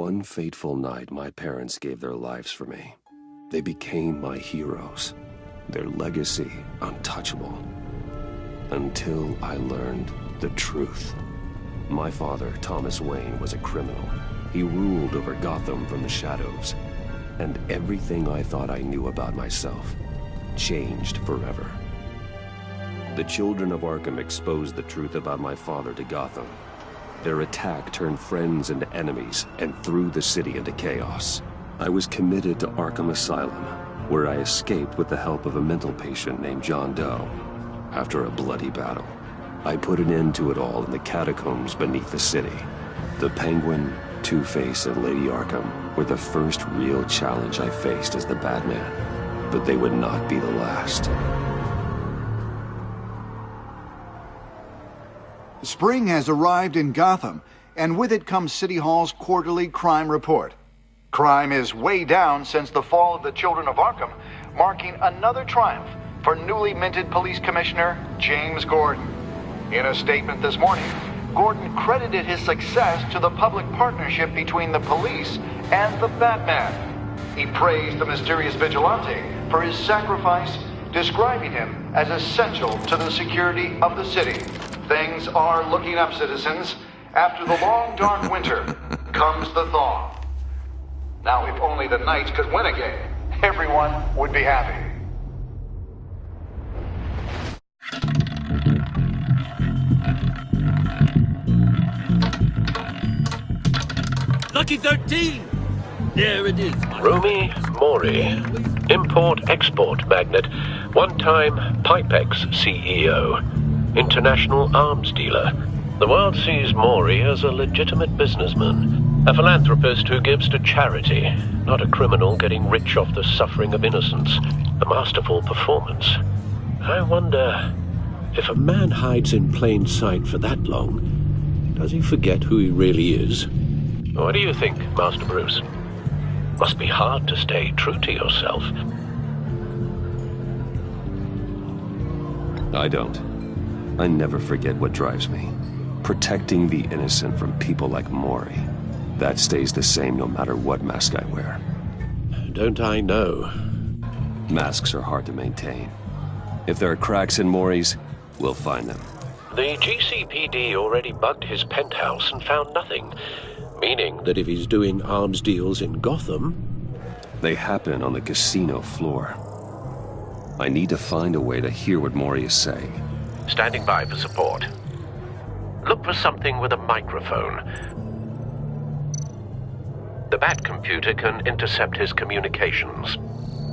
One fateful night, my parents gave their lives for me. They became my heroes, their legacy untouchable. Until I learned the truth. My father, Thomas Wayne, was a criminal. He ruled over Gotham from the shadows. And everything I thought I knew about myself changed forever. The children of Arkham exposed the truth about my father to Gotham. Their attack turned friends into enemies and threw the city into chaos. I was committed to Arkham Asylum, where I escaped with the help of a mental patient named John Doe. After a bloody battle, I put an end to it all in the catacombs beneath the city. The Penguin, Two-Face, and Lady Arkham were the first real challenge I faced as the Batman, but they would not be the last. Spring has arrived in Gotham, and with it comes City Hall's quarterly crime report. Crime is way down since the fall of the Children of Arkham, marking another triumph for newly minted Police Commissioner James Gordon. In a statement this morning, Gordon credited his success to the public partnership between the police and the Batman. He praised the mysterious vigilante for his sacrifice, describing him as essential to the security of the city. Things are looking up, citizens. After the long, dark winter comes the thaw. Now, if only the Knights could win again, everyone would be happy. Lucky 13! There it is. Rumi Mori, import-export magnate, one-time Pipex CEO, international arms dealer. The world sees Mori as a legitimate businessman, a philanthropist who gives to charity, not a criminal getting rich off the suffering of innocence. A masterful performance. I wonder, if a man hides in plain sight for that long, does he forget who he really is? What do you think, Master Bruce? Must be hard to stay true to yourself. I don't. I never forget what drives me. Protecting the innocent from people like Mori. That stays the same no matter what mask I wear. Don't I know? Masks are hard to maintain. If there are cracks in Mori's, we'll find them. The GCPD already bugged his penthouse and found nothing. Meaning that if he's doing arms deals in Gotham... They happen on the casino floor. I need to find a way to hear what Mori is saying. Standing by for support. Look for something with a microphone. The Bat computer can intercept his communications.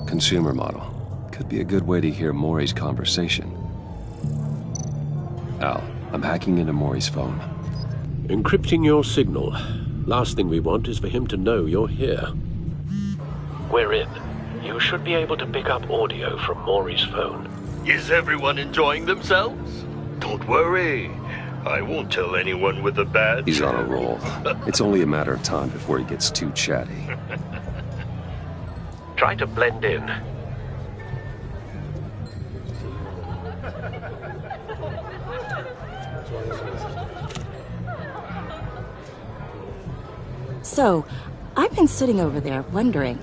Consumer model. Could be a good way to hear Mori's conversation. Al, I'm hacking into Mori's phone. Encrypting your signal. Last thing we want is for him to know you're here. We're in. You should be able to pick up audio from Mori's phone. Is everyone enjoying themselves? Don't worry. I won't tell anyone with a badge. He's on a roll. It's only a matter of time before he gets too chatty. Try to blend in. So, I've been sitting over there wondering,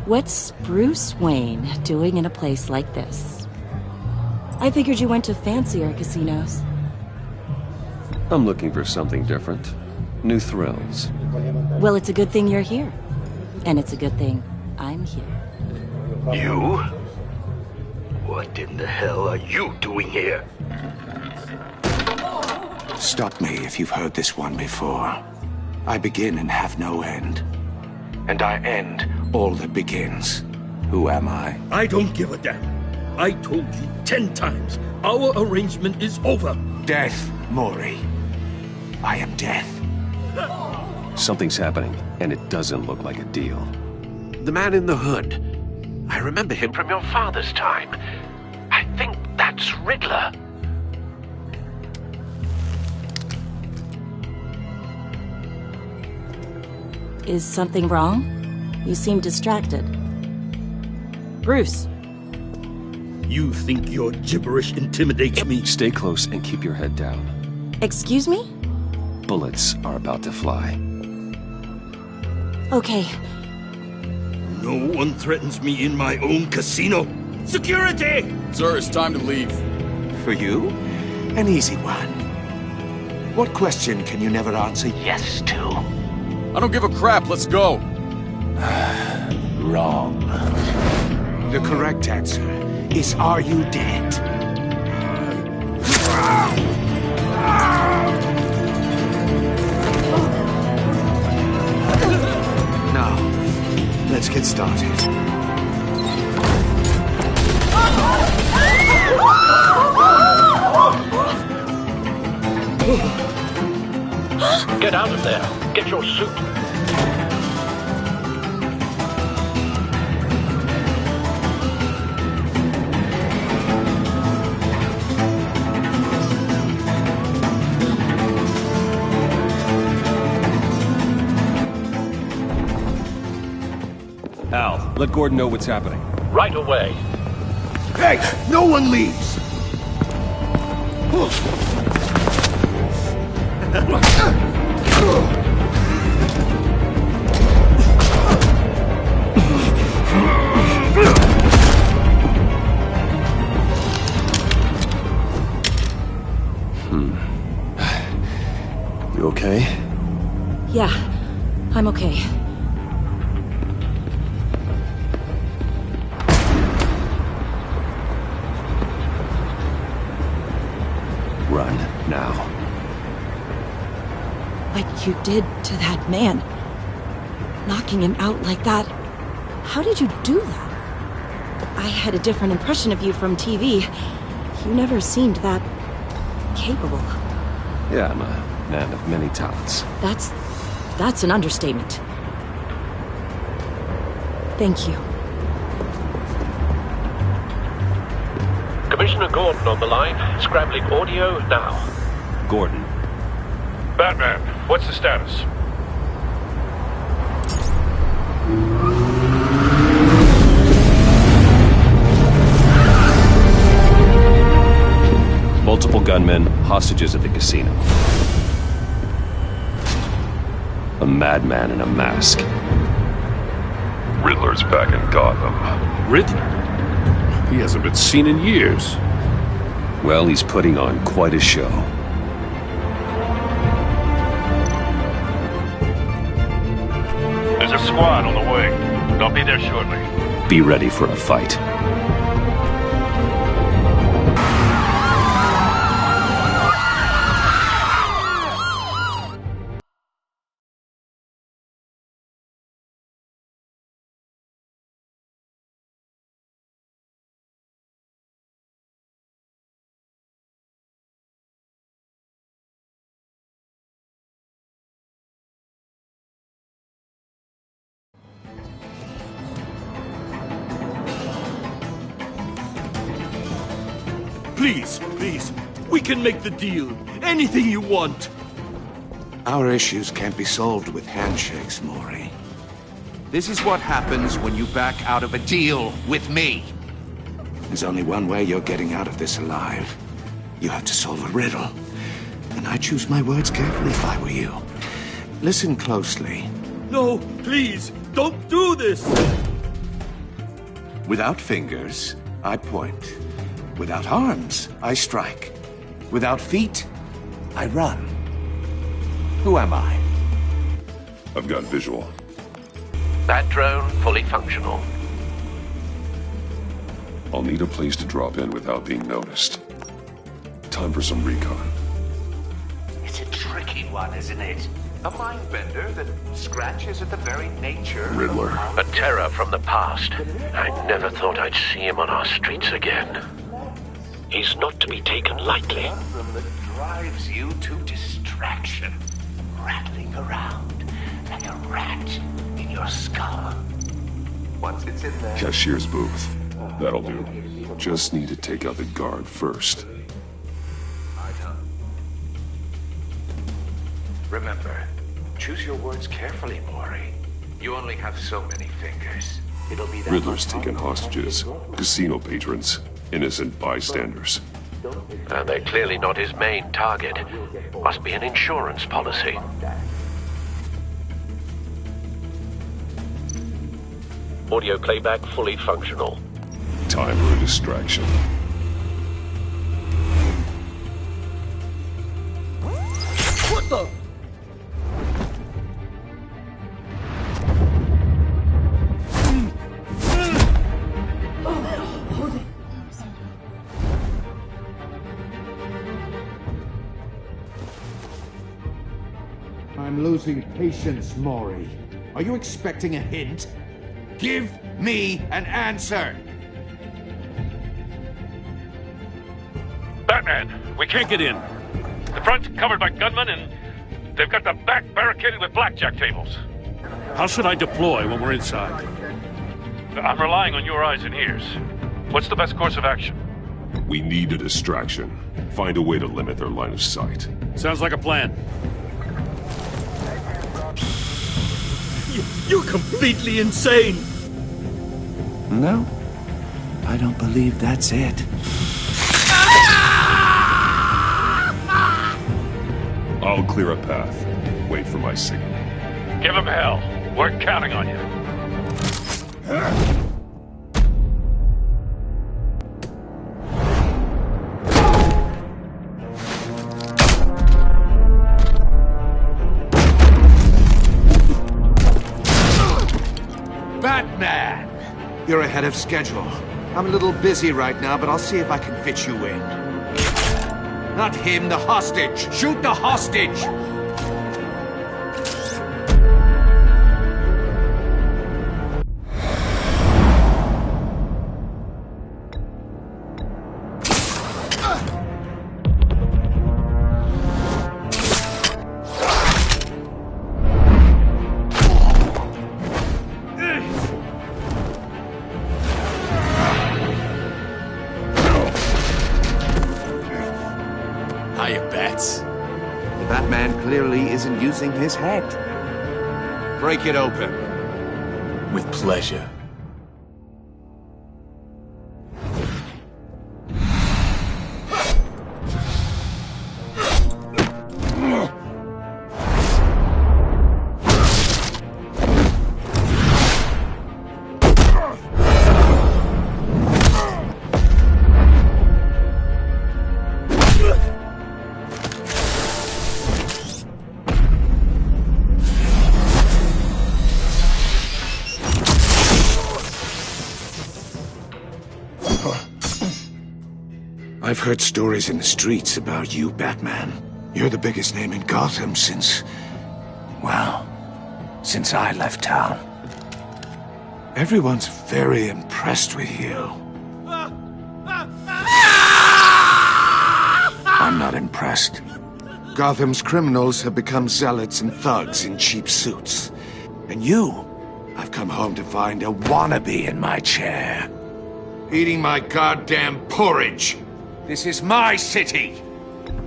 what's Bruce Wayne doing in a place like this? I figured you went to fancier casinos. I'm looking for something different. New thrills. Well, it's a good thing you're here. And it's a good thing I'm here. You? What in the hell are you doing here? Stop me if you've heard this one before. I begin and have no end. And I end all that begins. Who am I? I don't give a damn. I told you 10 times. Our arrangement is over. Death, Mori. I am death. Something's happening, and it doesn't look like a deal. The man in the hood. I remember him from your father's time. I think that's Riddler. Is something wrong? You seem distracted. Bruce. You think your gibberish intimidates me? Stay close and keep your head down. Excuse me? Bullets are about to fly. Okay. No one threatens me in my own casino. Security! Sir, it's time to leave. For you, an easy one. What question can you never answer yes to? I don't give a crap, let's go. Wrong. The correct answer is, are you dead? Now, let's get started. Get out of there. Get your suit. Al, let Gordon know what's happening. Right away. Hey, no one leaves! You okay? Yeah, I'm okay. Run, now. What you did to that man. Knocking him out like that. How did you do that? I had a different impression of you from TV. You never seemed that capable. Yeah, I'm a man of many talents. That's an understatement. Thank you. Commissioner Gordon on the line. Scrambling audio now. Gordon. Batman, what's the status? Multiple gunmen, hostages at the casino. A madman in a mask. Riddler's back in Gotham. Riddler? He hasn't been seen in years. Well, he's putting on quite a show. There's a squad on the way. They'll be there shortly. Be ready for a fight. Please, we can make the deal. Anything you want. Our issues can't be solved with handshakes, Maury. This is what happens when you back out of a deal with me. There's only one way you're getting out of this alive. You have to solve a riddle. And I choose my words carefully if I were you. Listen closely. No, please, don't do this! Without fingers, I point. Without arms, I strike. Without feet, I run. Who am I? I've got visual. That drone fully functional. I'll need a place to drop in without being noticed. Time for some recon. It's a tricky one, isn't it? A mind bender that scratches at the very nature Riddler. A terror from the past. I never thought I'd see him on our streets again. He's not to be taken lightly. Conundrum that drives you to distraction, rattling around like a rat in your skull. Once it's in there... Cashier's booth. That'll do. Just need to take out the guard first. Remember, choose your words carefully, Maury. You only have so many fingers. It'll be that Riddler's taken hostages. Casino patrons. Innocent bystanders. And they're clearly not his main target. Must be an insurance policy. Audio playback fully functional. Time for a distraction. What the? I'm losing patience, Maury. Are you expecting a hint? Give me an answer! Batman, we can't get in. The front's covered by gunmen, and they've got the back barricaded with blackjack tables. How should I deploy when we're inside? I'm relying on your eyes and ears. What's the best course of action? We need a distraction. Find a way to limit their line of sight. Sounds like a plan. You're completely insane! No, I don't believe that's it. I'll clear a path. Wait for my signal. Give him hell. We're counting on you. Batman! You're ahead of schedule. I'm a little busy right now, but I'll see if I can fit you in. Not him, the hostage! Shoot the hostage! The Batman clearly isn't using his head. Break it open. With pleasure. I've heard stories in the streets about you, Batman. You're the biggest name in Gotham since... well, since I left town. Everyone's very impressed with you. I'm not impressed. Gotham's criminals have become zealots and thugs in cheap suits. And you, I've come home to find a wannabe in my chair. Eating my goddamn porridge. This is my city!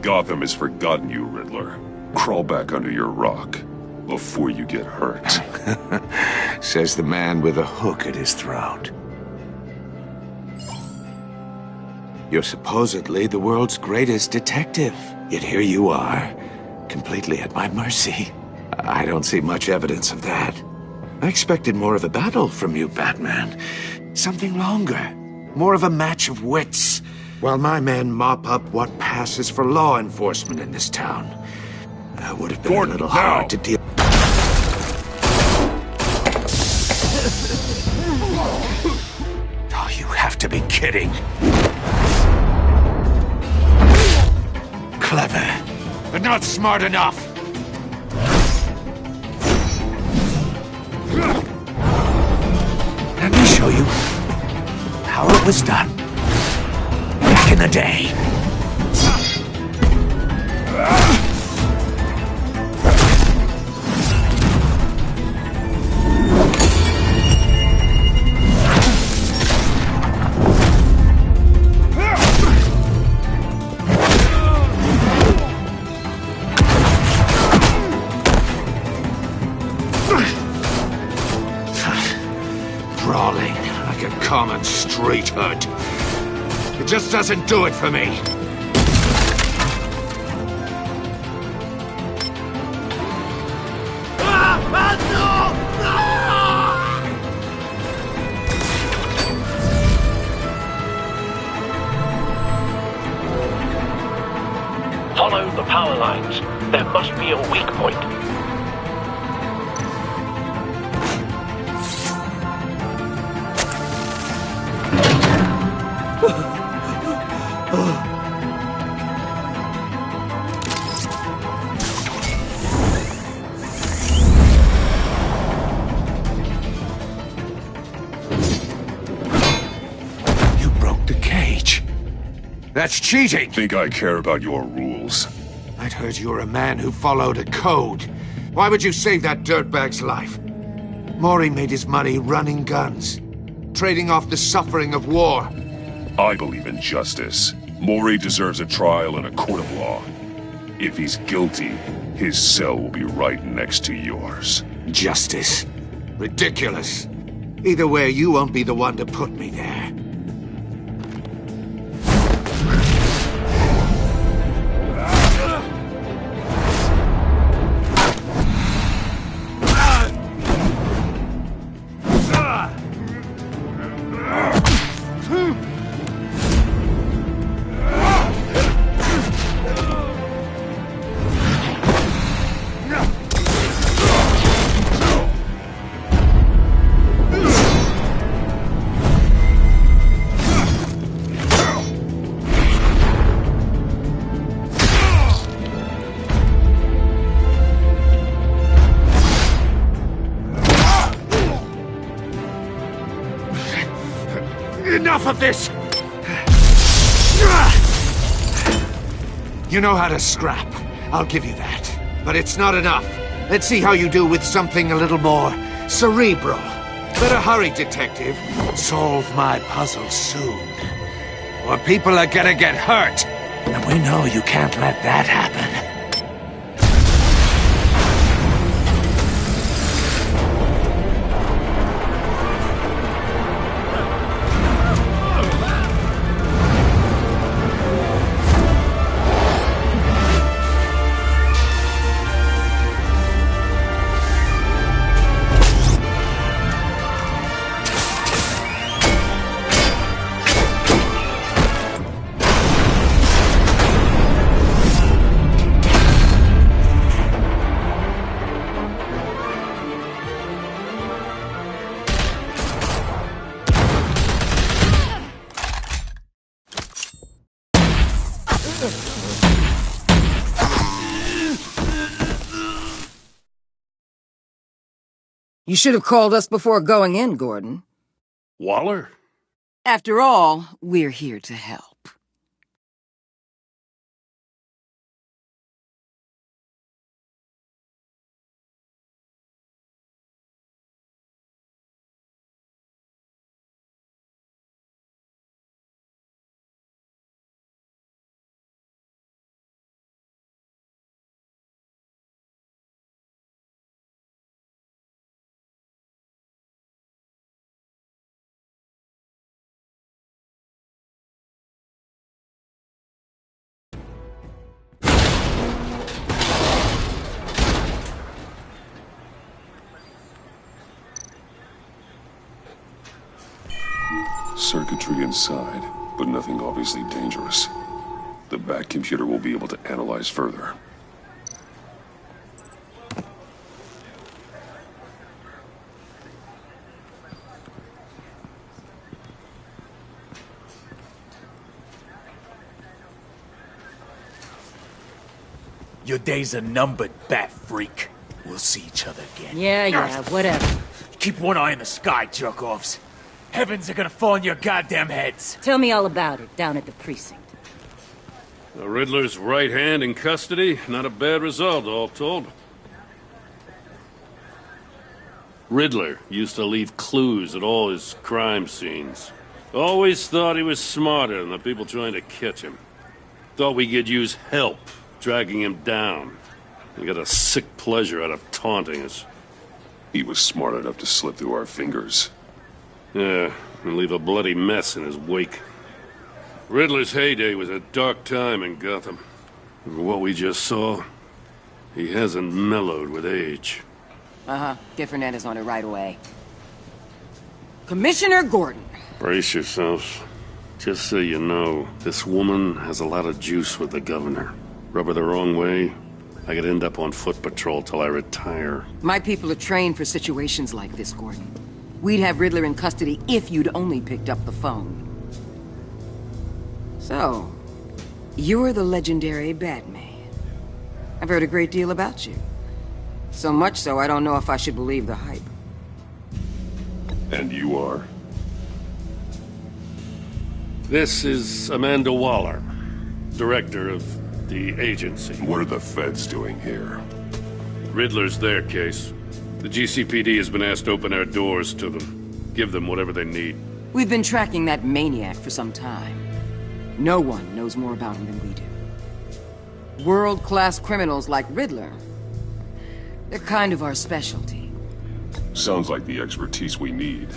Gotham has forgotten you, Riddler. Crawl back under your rock before you get hurt. Says the man with a hook at his throat. You're supposedly the world's greatest detective. Yet here you are, completely at my mercy. I don't see much evidence of that. I expected more of a battle from you, Batman. Something longer. More of a match of wits. While my men mop up what passes for law enforcement in this town. That would have been a little hard to deal. Oh, you have to be kidding. Clever, but not smart enough. Let me show you how it was done. Back in the day. Brawling like a common street hood. It just doesn't do it for me. power lines. There must be a weak point. You broke the cage. That's cheating! Think I care about your rules? I'd heard you were a man who followed a code. Why would you save that dirtbag's life? Maury made his money running guns, trading off the suffering of war. I believe in justice. Maury deserves a trial in a court of law. If he's guilty, his cell will be right next to yours. Justice? Ridiculous. Either way, you won't be the one to put me there. Enough of this! You know how to scrap. I'll give you that. But it's not enough. Let's see how you do with something a little more cerebral. Better hurry, detective. Solve my puzzle soon. Or people are gonna get hurt. And we know you can't let that happen. You should have called us before going in, Gordon. Waller? After all, we're here to help. Circuitry inside, but nothing obviously dangerous. The back computer will be able to analyze further. Your days are numbered, bat freak. We'll see each other again. Yeah, whatever. Keep one eye in the sky, jerk-offs. Heavens are gonna fall on your goddamn heads. Tell me all about it down at the precinct. The Riddler's right hand in custody. Not a bad result, all told. Riddler used to leave clues at all his crime scenes. Always thought he was smarter than the people trying to catch him. Thought we could use help dragging him down. He got a sick pleasure out of taunting us. He was smart enough to slip through our fingers. Yeah, and leave a bloody mess in his wake. Riddler's heyday was a dark time in Gotham. And what we just saw, he hasn't mellowed with age. Get Fernandez on it right away. Commissioner Gordon. Brace yourselves. Just so you know, this woman has a lot of juice with the governor. Rub her the wrong way, I could end up on foot patrol till I retire. My people are trained for situations like this, Gordon. We'd have Riddler in custody if you'd only picked up the phone. So, you're the legendary Batman. I've heard a great deal about you. So much so, I don't know if I should believe the hype. And you are? This is Amanda Waller, director of the agency. What are the feds doing here? Riddler's their case. The GCPD has been asked to open our doors to them. Give them whatever they need. We've been tracking that maniac for some time. No one knows more about him than we do. World-class criminals like Riddler. They're kind of our specialty. Sounds like the expertise we need.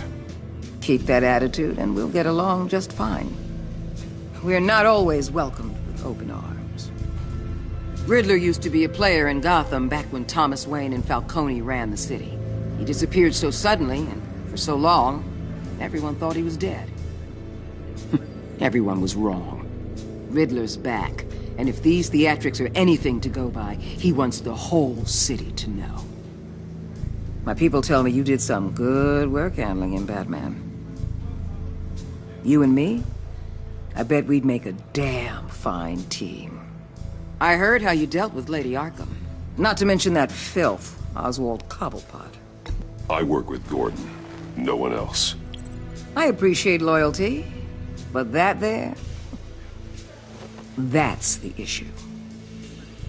Keep that attitude and we'll get along just fine. We're not always welcomed with open arms. Riddler used to be a player in Gotham back when Thomas Wayne and Falcone ran the city. He disappeared so suddenly and for so long, everyone thought he was dead. Everyone was wrong. Riddler's back, and if these theatrics are anything to go by, he wants the whole city to know. My people tell me you did some good work handling him, Batman. You and me? I bet we'd make a damn fine team. I heard how you dealt with Lady Arkham. Not to mention that filth, Oswald Cobblepot. I work with Gordon. No one else. I appreciate loyalty, but that there... that's the issue.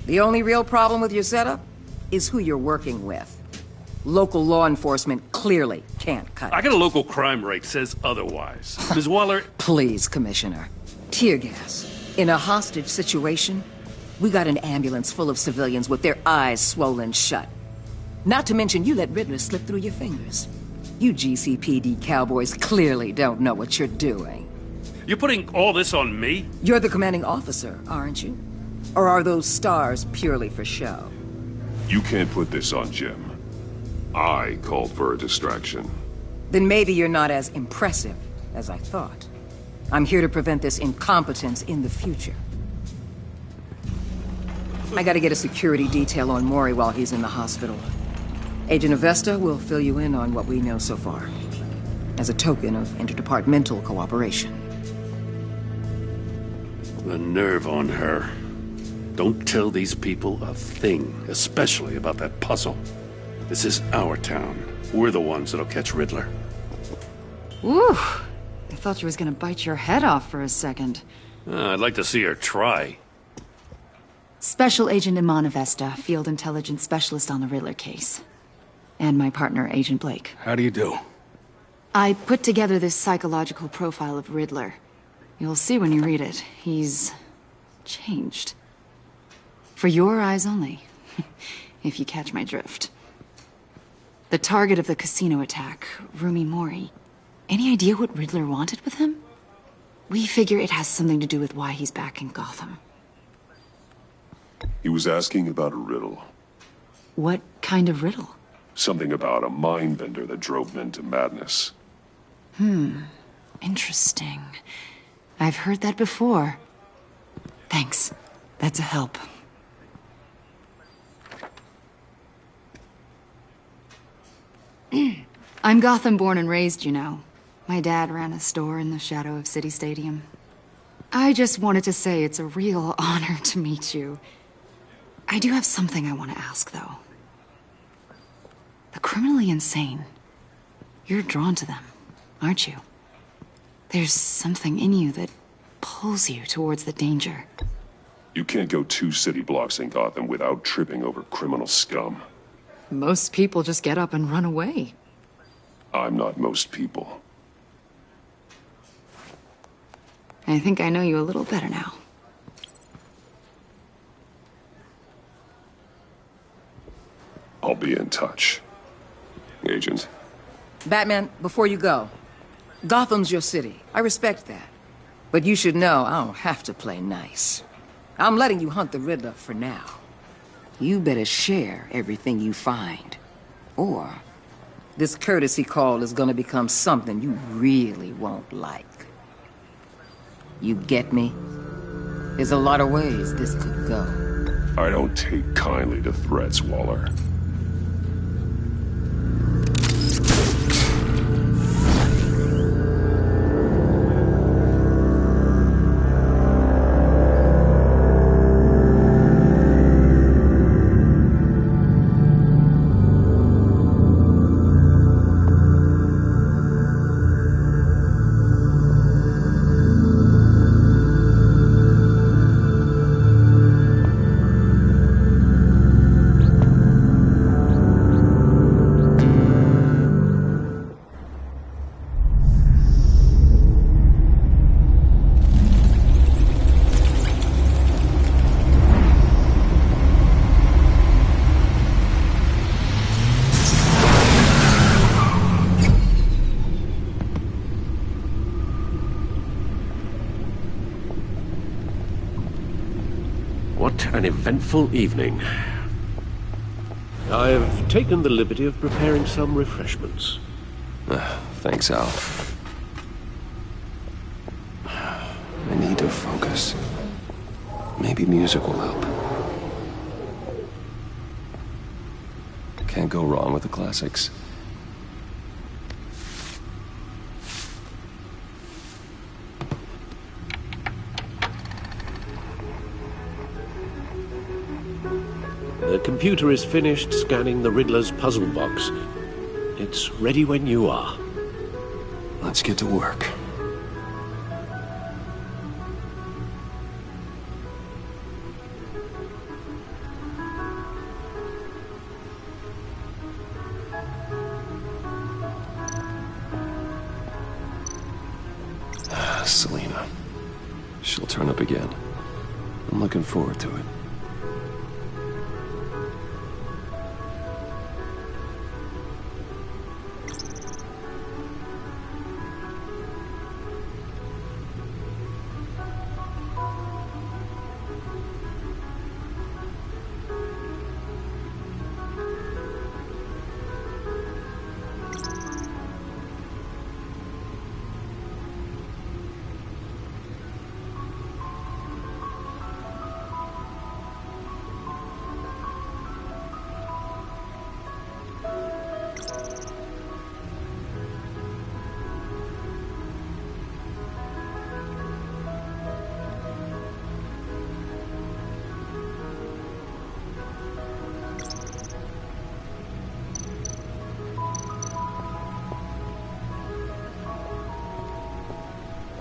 The only real problem with your setup is who you're working with. Local law enforcement clearly can't cut it. I got a local crime rate says otherwise. Ms. Waller... Please, Commissioner. Tear gas. In a hostage situation, we got an ambulance full of civilians with their eyes swollen shut. Not to mention you let Riddler slip through your fingers. You GCPD cowboys clearly don't know what you're doing. You're putting all this on me? You're the commanding officer, aren't you? Or are those stars purely for show? You can't put this on Jim. I called for a distraction. Then maybe you're not as impressive as I thought. I'm here to prevent this incompetence in the future. I gotta get a security detail on Mori while he's in the hospital. Agent Avesta will fill you in on what we know so far, as a token of interdepartmental cooperation. The nerve on her. Don't tell these people a thing, especially about that puzzle. This is our town. We're the ones that'll catch Riddler. Woo! I thought you was gonna bite your head off for a second. I'd like to see her try. Special Agent Iman Avesta, Field Intelligence Specialist on the Riddler case. And my partner, Agent Blake. How do you do? I put together this psychological profile of Riddler. You'll see when you read it. He's... changed. For your eyes only. If you catch my drift. The target of the casino attack, Rumi Mori. Any idea what Riddler wanted with him? We figure it has something to do with why he's back in Gotham. He was asking about a riddle. What kind of riddle? Something about a mind bender that drove him into madness. Interesting. I've heard that before. Thanks. That's a help. I'm Gotham born and raised, you know. My dad ran a store in the shadow of City Stadium. I just wanted to say it's a real honor to meet you. I do have something I want to ask, though. The criminally insane. You're drawn to them, aren't you? There's something in you that pulls you towards the danger. You can't go 2 city blocks in Gotham without tripping over criminal scum. Most people just get up and run away. I'm not most people. I think I know you a little better now. I'll be in touch. Agent. Batman, before you go, Gotham's your city. I respect that. But you should know I don't have to play nice. I'm letting you hunt the Riddler for now. You better share everything you find. Or this courtesy call is gonna become something you really won't like. You get me? There's a lot of ways this could go. I don't take kindly to threats, Waller. An eventful evening. I've taken the liberty of preparing some refreshments. Thanks, Al. I need to focus. Maybe music will help. Can't go wrong with the classics. The computer is finished scanning the Riddler's puzzle box. It's ready when you are. Let's get to work. Selena. She'll turn up again. I'm looking forward to it.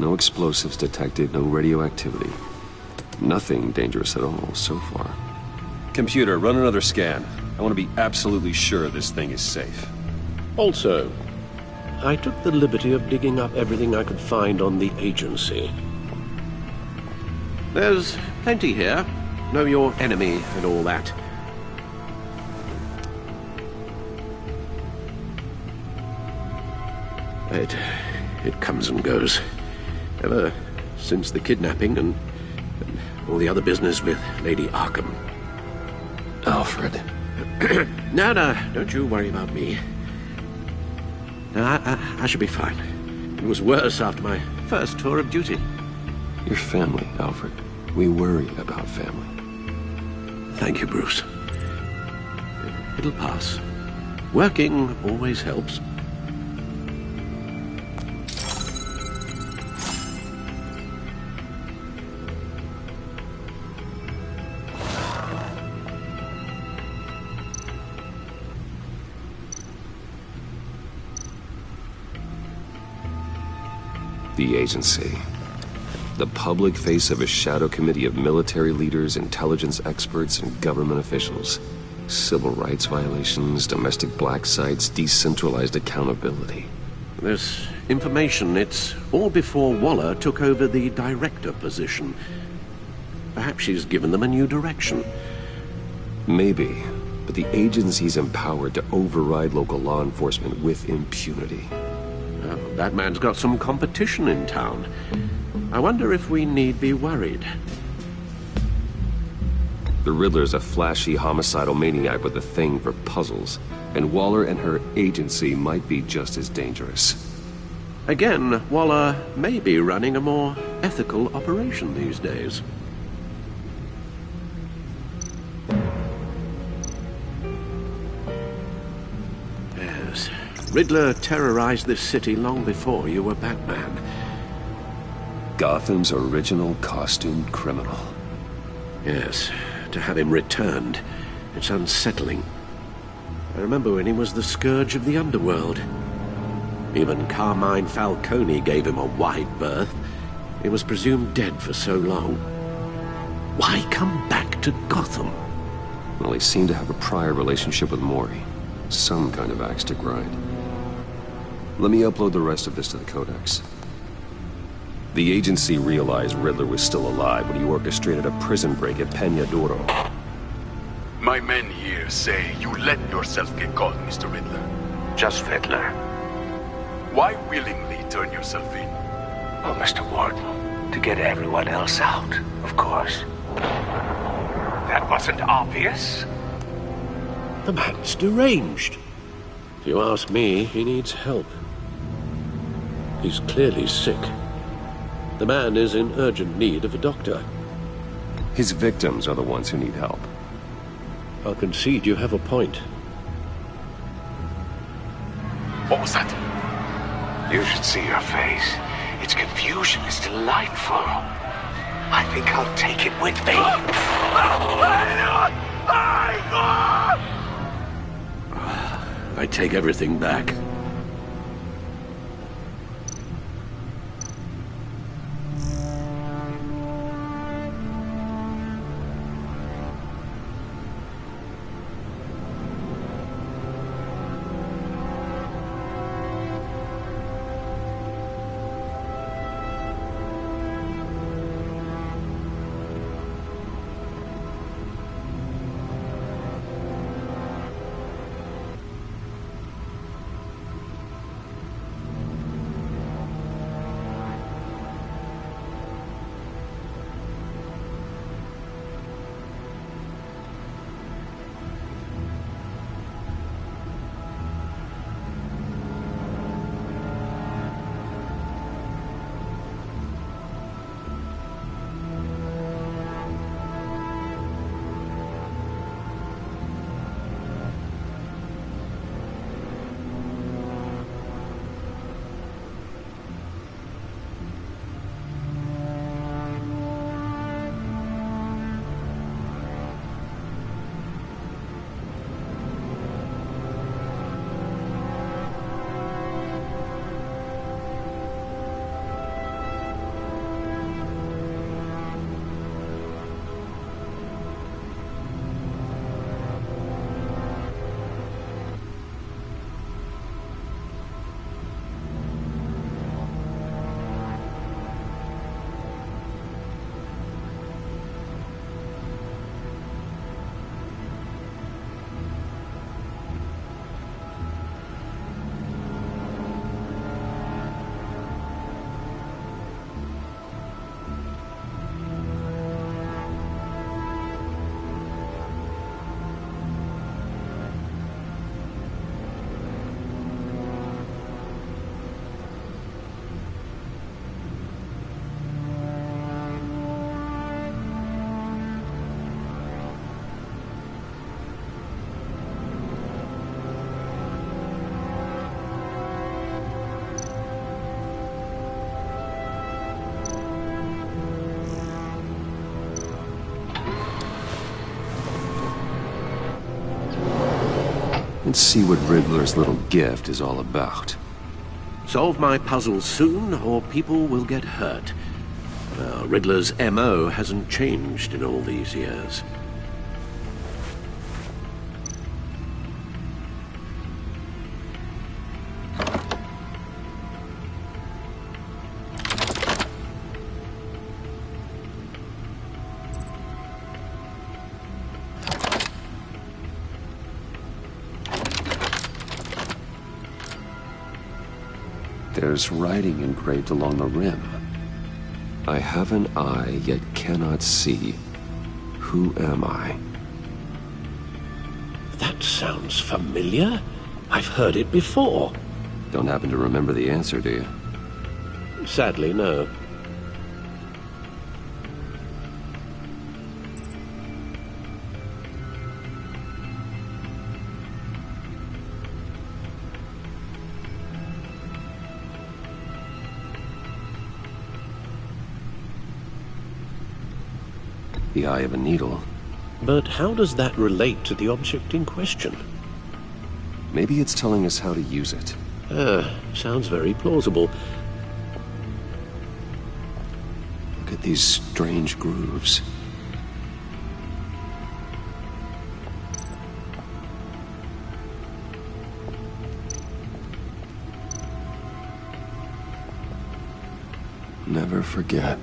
No explosives detected, no radioactivity. Nothing dangerous at all so far. Computer, run another scan. I want to be absolutely sure this thing is safe. Also, I took the liberty of digging up everything I could find on the agency. There's plenty here. Know your enemy and all that. It comes and goes. Ever since the kidnapping and all the other business with Lady Arkham. Alfred. No, don't you worry about me. No, I should be fine. It was worse after my first tour of duty. Your family, Alfred. We worry about family. Thank you, Bruce. It'll pass. Working always helps. The agency. The public face of a shadow committee of military leaders, intelligence experts, and government officials. Civil rights violations, domestic black sites, decentralized accountability. This information, it's all before Waller took over the director position. Perhaps she's given them a new direction. Maybe, but the agency's empowered to override local law enforcement with impunity. Oh, that man's got some competition in town. I wonder if we need be worried. The Riddler's a flashy, homicidal maniac with a thing for puzzles, and Waller and her agency might be just as dangerous. Again, Waller may be running a more ethical operation these days. Riddler terrorized this city long before you were Batman. Gotham's original costumed criminal. Yes, to have him returned, it's unsettling. I remember when he was the scourge of the underworld. Even Carmine Falcone gave him a wide berth. He was presumed dead for so long. Why come back to Gotham? Well, he seemed to have a prior relationship with Mori. Some kind of axe to grind. Let me upload the rest of this to the Codex. The agency realized Riddler was still alive when he orchestrated a prison break at Peñadoro. My men here say you let yourself get caught, Mr. Riddler. Just Riddler. Why willingly turn yourself in? Oh, Mr. Warden, to get everyone else out, of course. That wasn't obvious. The man's deranged. If you ask me, he needs help. He's clearly sick. The man is in urgent need of a doctor. His victims are the ones who need help. I'll concede you have a point. What was that? You should see your face. Its confusion is delightful. I think I'll take it with me. I take everything back. Let's see what Riddler's little gift is all about. Solve my puzzle soon, or people will get hurt. Riddler's M.O. hasn't changed in all these years. There's writing engraved along the rim. I have an eye, yet cannot see. Who am I? That sounds familiar. I've heard it before. Don't happen to remember the answer, do you? Sadly, no. the eye of a needle. But how does that relate to the object in question? Maybe it's telling us how to use it. Sounds very plausible. Look at these strange grooves. Never forget.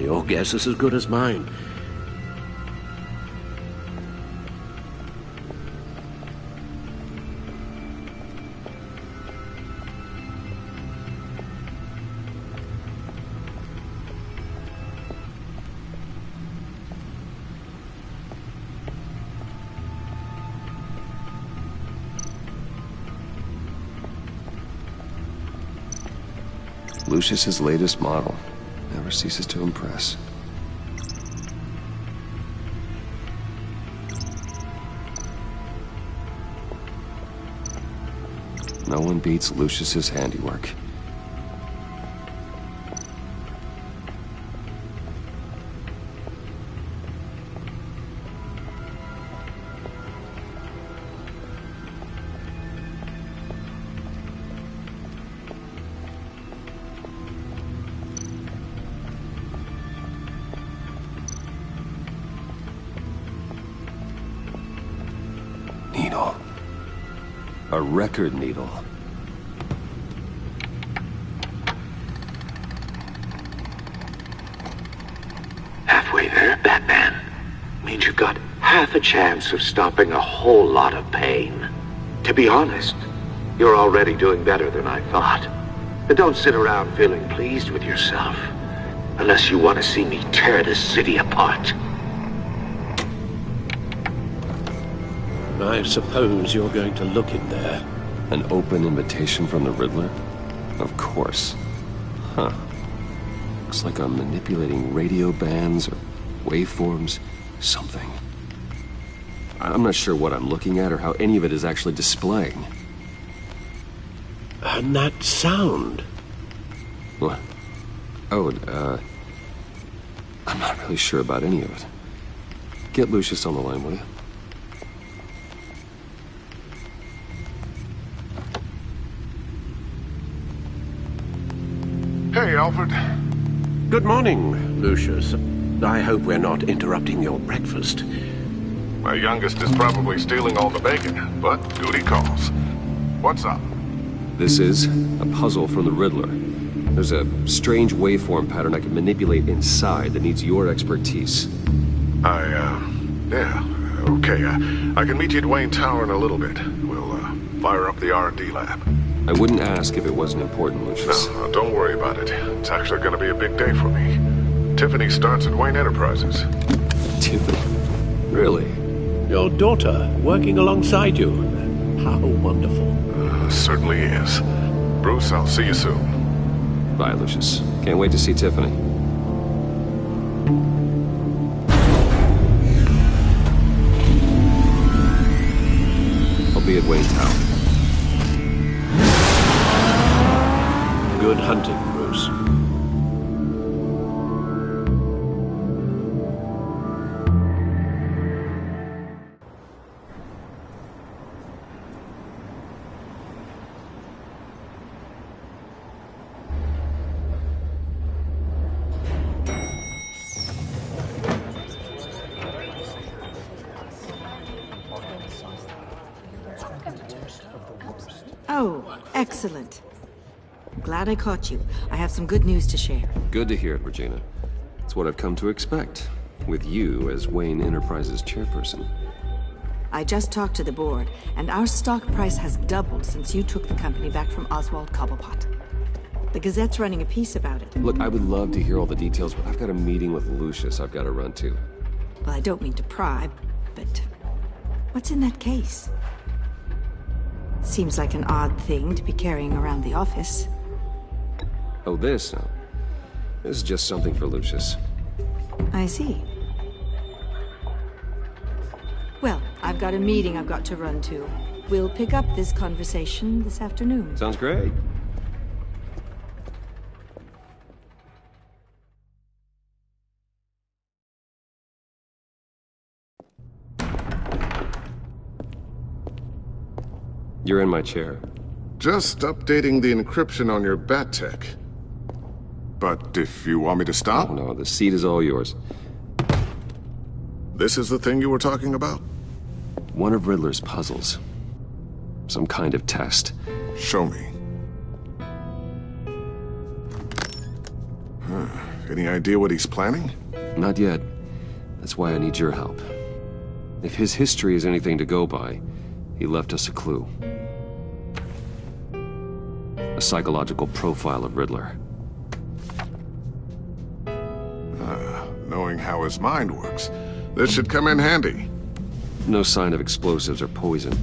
Your guess is as good as mine. Lucius's latest model. Never ceases to impress. No one beats Lucius's handiwork. Needle. A record needle. Halfway there, Batman. Means you've got half a chance of stopping a whole lot of pain. To be honest, you're already doing better than I thought. But don't sit around feeling pleased with yourself. Unless you want to see me tear this city apart. I suppose you're going to look in there. An open invitation from the Riddler? Of course. Huh. Looks like I'm manipulating radio bands or waveforms. Something. I'm not sure what I'm looking at or how any of it is actually displaying. And that sound? What? Oh, I'm not really sure about any of it. Get Lucius on the line, will you? Hey, Alfred. Good morning, Lucius. I hope we're not interrupting your breakfast. My youngest is probably stealing all the bacon, but duty calls. What's up? This is a puzzle from the Riddler. There's a strange waveform pattern I can manipulate inside that needs your expertise. Yeah, okay. I can meet you at Wayne Tower in a little bit. We'll, fire up the R&D lab. I wouldn't ask if it wasn't important, Lucius. No, don't worry about it. It's actually gonna be a big day for me. Tiffany starts at Wayne Enterprises. Tiffany? Really? Your daughter, working alongside you. How wonderful. Certainly is. Bruce, I'll see you soon. Bye, Lucius. Can't wait to see Tiffany. I'll be at Wayne Tower. Good hunting, Bruce. Oh, excellent. Glad I caught you. I have some good news to share. Good to hear it, Regina. It's what I've come to expect, with you as Wayne Enterprises chairperson. I just talked to the board, and our stock price has doubled since you took the company back from Oswald Cobblepot. The Gazette's running a piece about it. Look, I would love to hear all the details, but I've got a meeting with Lucius I've got to run to. Well, I don't mean to pry, but what's in that case? Seems like an odd thing to be carrying around the office. Oh, this? This is just something for Lucius. I see. Well, I've got a meeting I've got to run to. We'll pick up this conversation this afternoon. Sounds great. You're in my chair. Just updating the encryption on your bat tech. But if you want me to stop? Oh, no, the seat is all yours. This is the thing you were talking about? One of Riddler's puzzles. Some kind of test. Show me. Any idea what he's planning? Not yet. That's why I need your help. If his history is anything to go by, he left us a clue. A psychological profile of Riddler. Knowing how his mind works, this should come in handy. No sign of explosives or poison.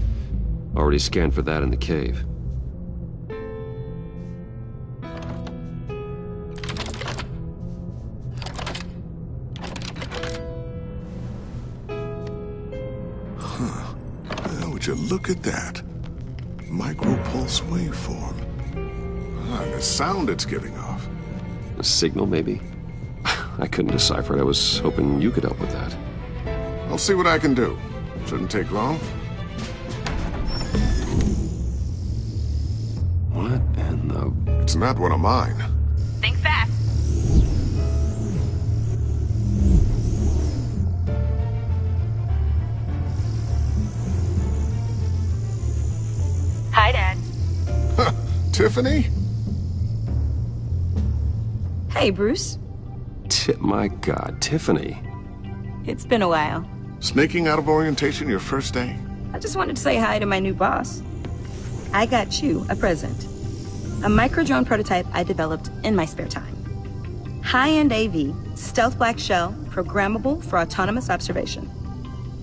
Already scanned for that in the cave. Would you look at that? Micropulse waveform. The sound it's giving off. A signal, maybe? I couldn't decipher it. I was hoping you could help with that. I'll see what I can do. Shouldn't take long. What in the... It's not one of mine. Think fast. Hi, Dad. Tiffany? Hey, Bruce. My God, Tiffany. It's been a while. Sneaking out of orientation your first day? I just wanted to say hi to my new boss. I got you a present. A micro-drone prototype I developed in my spare time. High-end AV, stealth black shell, programmable for autonomous observation.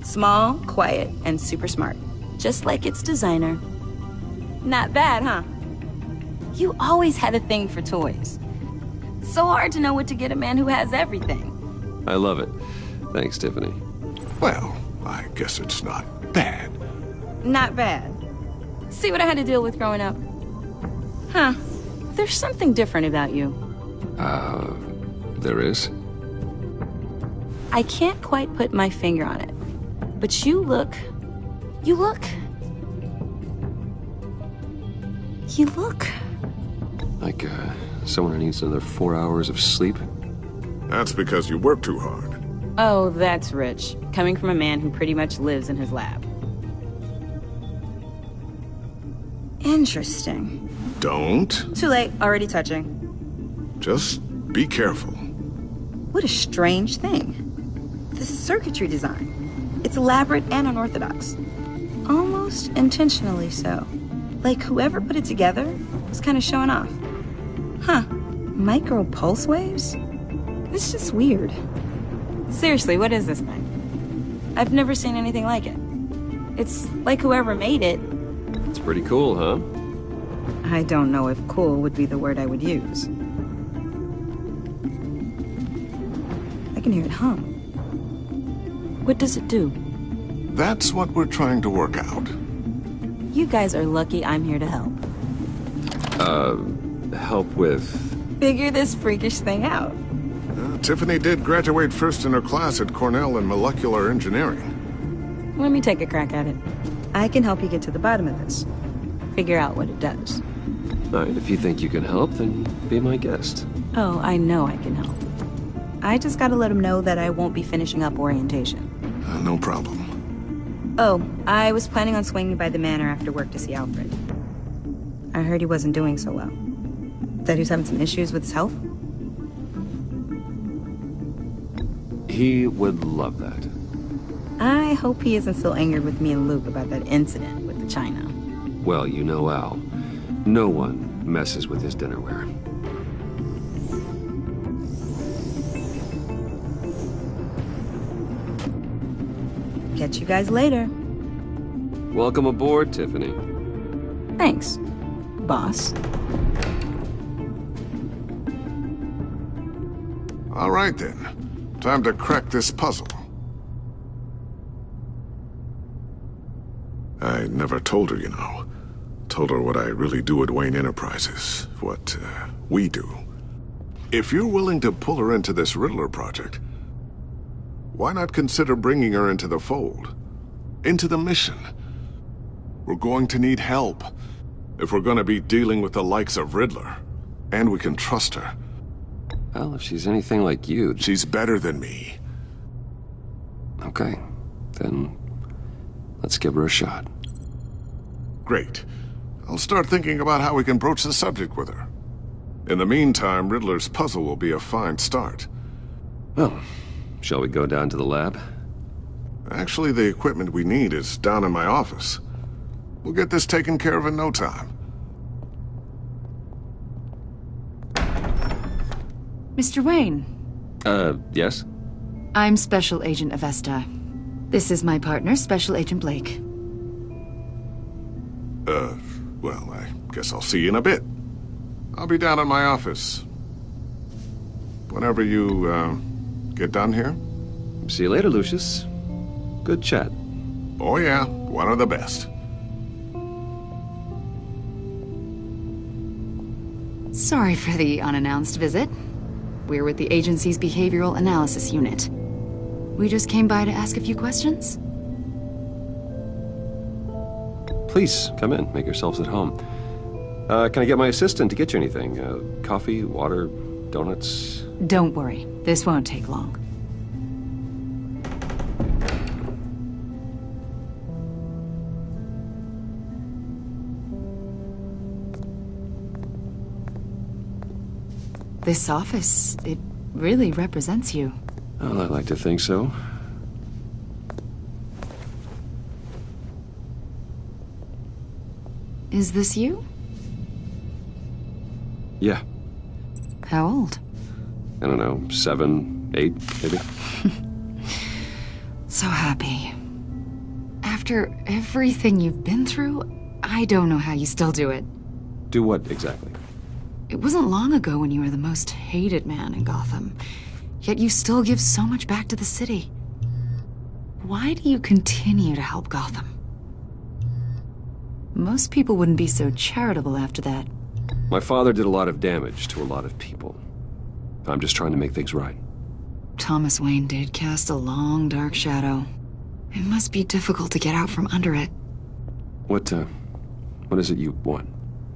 Small, quiet, and super smart. Just like its designer. Not bad, huh? You always had a thing for toys. So hard to know what to get a man who has everything. I love it. Thanks, Tiffany. Well, I guess it's not bad. Not bad. See what I had to deal with growing up? Huh. There's something different about you. There is? I can't quite put my finger on it. But you look... Like, someone who needs another 4 hours of sleep? That's because you work too hard. Oh, that's rich. Coming from a man who pretty much lives in his lab. Interesting. Don't. Too late. Already touching. Just be careful. What a strange thing. The circuitry design. It's elaborate and unorthodox. Almost intentionally so. Like whoever put it together was kind of showing off. Huh. Micro pulse waves? It's just weird. Seriously, what is this thing? I've never seen anything like it. It's like whoever made it. It's pretty cool, huh? I don't know if cool would be the word I would use. I can hear it hum. What does it do? That's what we're trying to work out. You guys are lucky I'm here to help. Help with... Figure this freakish thing out. Tiffany did graduate first in her class at Cornell in molecular engineering. Let me take a crack at it. I can help you get to the bottom of this. Figure out what it does. All right, if you think you can help, then be my guest. Oh, I know I can help. I just gotta let him know that I won't be finishing up orientation. No problem. Oh, I was planning on swinging by the manor after work to see Alfred. I heard he wasn't doing so well. That he was having some issues with his health? He would love that. I hope he isn't still angered with me and Luke about that incident with the china. Well, you know Al. No one messes with his dinnerware. Catch you guys later. Welcome aboard, Tiffany. Thanks, boss. All right then. Time to crack this puzzle. I never told her, you know. Told her what I really do at Wayne Enterprises. What, we do. If you're willing to pull her into this Riddler project, why not consider bringing her into the fold? Into the mission? We're going to need help if we're going to be dealing with the likes of Riddler. And we can trust her. Well, if she's anything like you... She's better than me. Okay. Then let's give her a shot. Great. I'll start thinking about how we can broach the subject with her. In the meantime, Riddler's puzzle will be a fine start. Well, shall we go down to the lab? Actually, the equipment we need is down in my office. We'll get this taken care of in no time. Mr. Wayne. Yes? I'm Special Agent Avesta. This is my partner, Special Agent Blake. Well, I guess I'll see you in a bit. I'll be down in my office. Whenever you, get done here. See you later, Lucius. Good chat. Oh yeah, one of the best. Sorry for the unannounced visit. We're with the agency's Behavioral Analysis Unit. We just came by to ask a few questions. Please, come in. Make yourselves at home. Can I get my assistant to get you anything? Coffee, water, donuts? Don't worry. This won't take long. This office, it really represents you. Well, I'd like to think so. Is this you? Yeah. How old? I don't know, 7, 8, maybe? So happy. After everything you've been through, I don't know how you still do it. Do what, exactly? It wasn't long ago when you were the most hated man in Gotham, yet you still give so much back to the city. Why do you continue to help Gotham? Most people wouldn't be so charitable after that. My father did a lot of damage to a lot of people. I'm just trying to make things right. Thomas Wayne did cast a long, dark shadow. It must be difficult to get out from under it. What is it you want?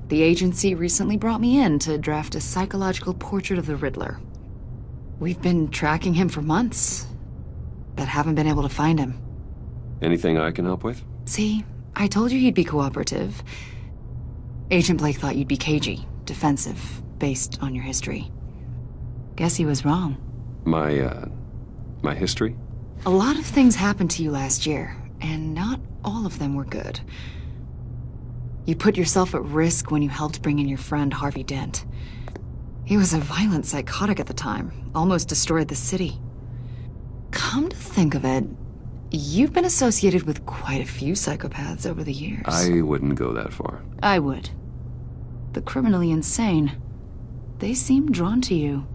The agency recently brought me in to draft a psychological portrait of the Riddler. We've been tracking him for months, but haven't been able to find him. Anything I can help with? See, I told you he'd be cooperative. Agent Blake thought you'd be cagey, defensive, based on your history. Guess he was wrong. My history? A lot of things happened to you last year, and not all of them were good. You put yourself at risk when you helped bring in your friend Harvey Dent. He was a violent psychotic at the time, almost destroyed the city. Come to think of it, you've been associated with quite a few psychopaths over the years. I wouldn't go that far. I would. The criminally insane. They seem drawn to you.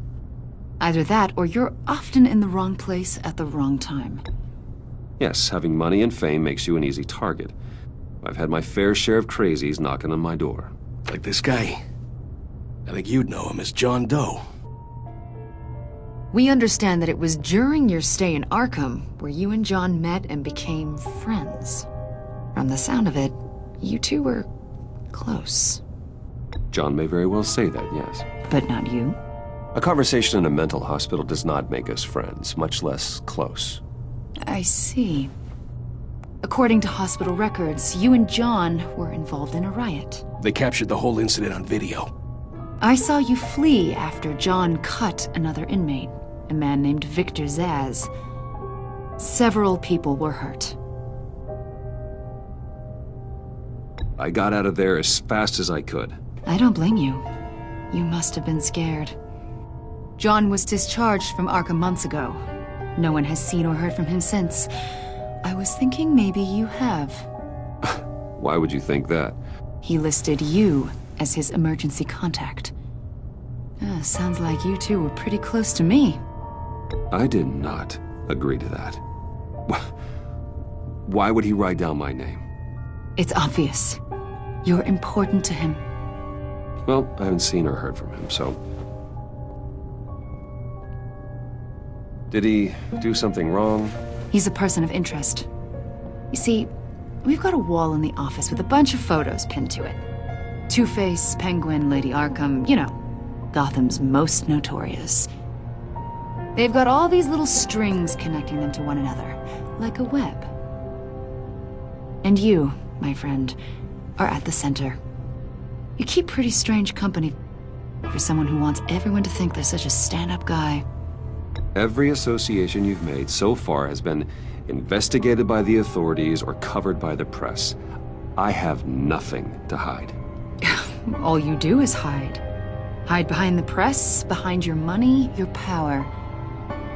Either that, or you're often in the wrong place at the wrong time. Yes, having money and fame makes you an easy target. I've had my fair share of crazies knocking on my door. Like this guy. I think you'd know him as John Doe. We understand that it was during your stay in Arkham where you and John met and became friends. From the sound of it, you two were close. John may very well say that, yes. But not you? A conversation in a mental hospital does not make us friends, much less close. I see. According to hospital records, you and John were involved in a riot. They captured the whole incident on video. I saw you flee after John cut another inmate, a man named Victor Zaz. Several people were hurt. I got out of there as fast as I could. I don't blame you. You must have been scared. John was discharged from Arkham months ago. No one has seen or heard from him since. I was thinking maybe you have. Why would you think that? He listed you as his emergency contact. Sounds like you two were pretty close to me. I did not agree to that. Why would he write down my name? It's obvious. You're important to him. Well, I haven't seen or heard from him, so... Did he do something wrong? He's a person of interest. You see, we've got a wall in the office with a bunch of photos pinned to it. Two-Face, Penguin, Lady Arkham, you know, Gotham's most notorious. They've got all these little strings connecting them to one another, like a web. And you, my friend, are at the center. You keep pretty strange company for someone who wants everyone to think they're such a stand-up guy. Every association you've made so far has been investigated by the authorities or covered by the press. I have nothing to hide. All you do is hide. Hide behind the press, behind your money, your power.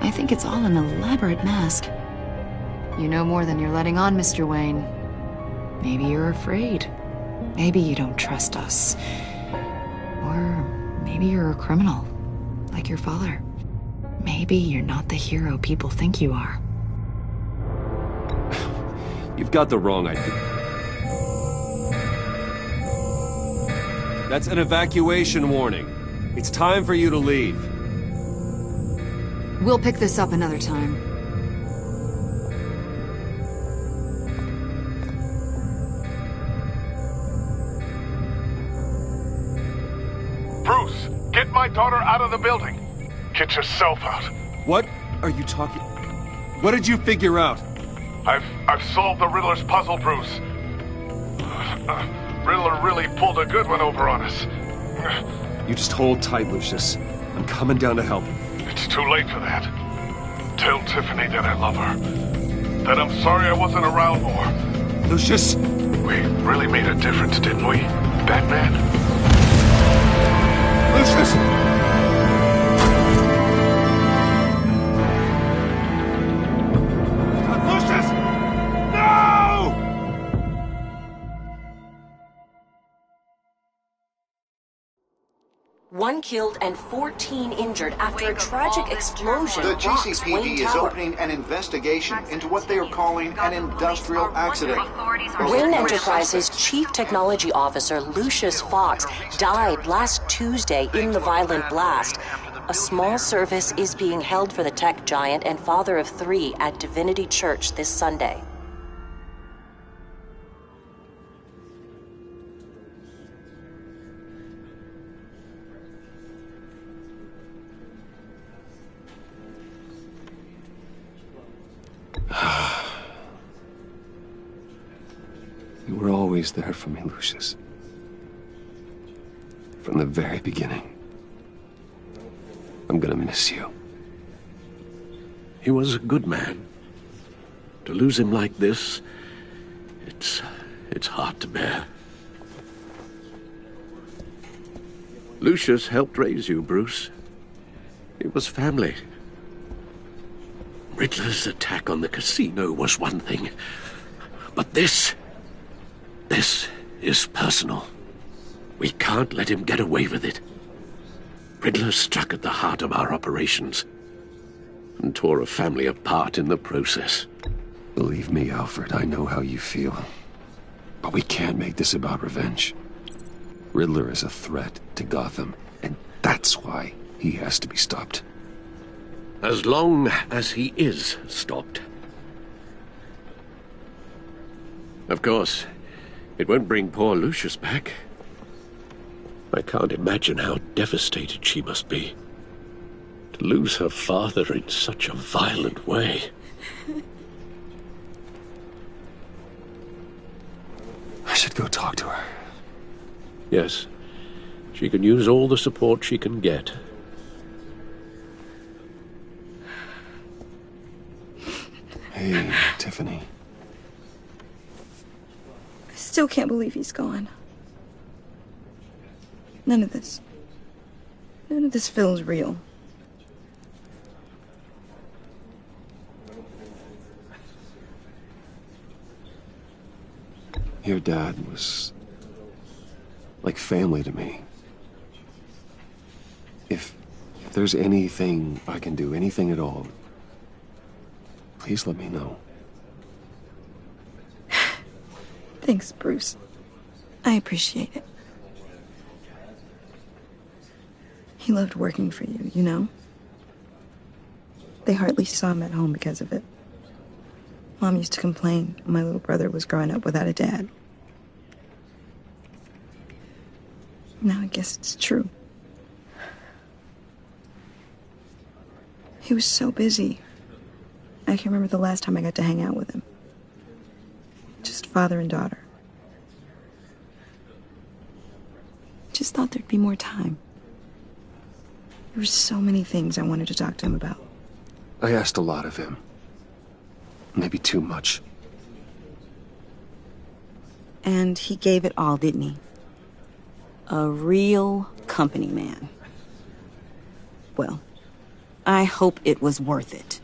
I think it's all an elaborate mask. You know more than you're letting on, Mr. Wayne. Maybe you're afraid. Maybe you don't trust us. Or maybe you're a criminal, like your father. Maybe you're not the hero people think you are. You've got the wrong idea. That's an evacuation warning. It's time for you to leave. We'll pick this up another time. Bruce, get my daughter out of the building. Get yourself out. What are you talking... What did you figure out? I've solved the Riddler's puzzle, Bruce. Riddler really pulled a good one over on us. You just hold tight, Lucius. I'm coming down to help. It's too late for that. Tell Tiffany that I love her. That I'm sorry I wasn't around more. Lucius! We really made a difference, didn't we, Batman? Lucius! One killed and 14 injured after a tragic explosion. The rocks Wayne GCPD is Tower. opening an investigation into what they are calling an industrial accident. Wayne Enterprises' Chief Technology Officer Lucius Fox died last Tuesday in the violent blast. A small service is being held for the tech giant and father of 3 at Divinity Church this Sunday. You were always there for me, Lucius. From the very beginning. I'm gonna miss you. He was a good man. To lose him like this, it's hard to bear. Lucius helped raise you, Bruce. It was family. Riddler's attack on the casino was one thing, but this is personal. We can't let him get away with it. Riddler struck at the heart of our operations and tore a family apart in the process. Believe me, Alfred, I know how you feel. But we can't make this about revenge. Riddler is a threat to Gotham, and that's why he has to be stopped. As long as he is stopped. Of course, it won't bring poor Lucius back. I can't imagine how devastated she must be. To lose her father in such a violent way. I should go talk to her. Yes, she can use all the support she can get. Hey, Tiffany. I still can't believe he's gone. None of this feels real. Your dad was like family to me. If If there's anything I can do, anything at all, please let me know. Thanks, Bruce. I appreciate it. He loved working for you, you know? They hardly saw him at home because of it. Mom used to complain my little brother was growing up without a dad. Now I guess it's true. He was so busy. I can remember the last time I got to hang out with him. Just father and daughter. Just thought there'd be more time. There were so many things I wanted to talk to him about. I asked a lot of him. Maybe too much. And he gave it all, didn't he? A real company man. Well, I hope it was worth it.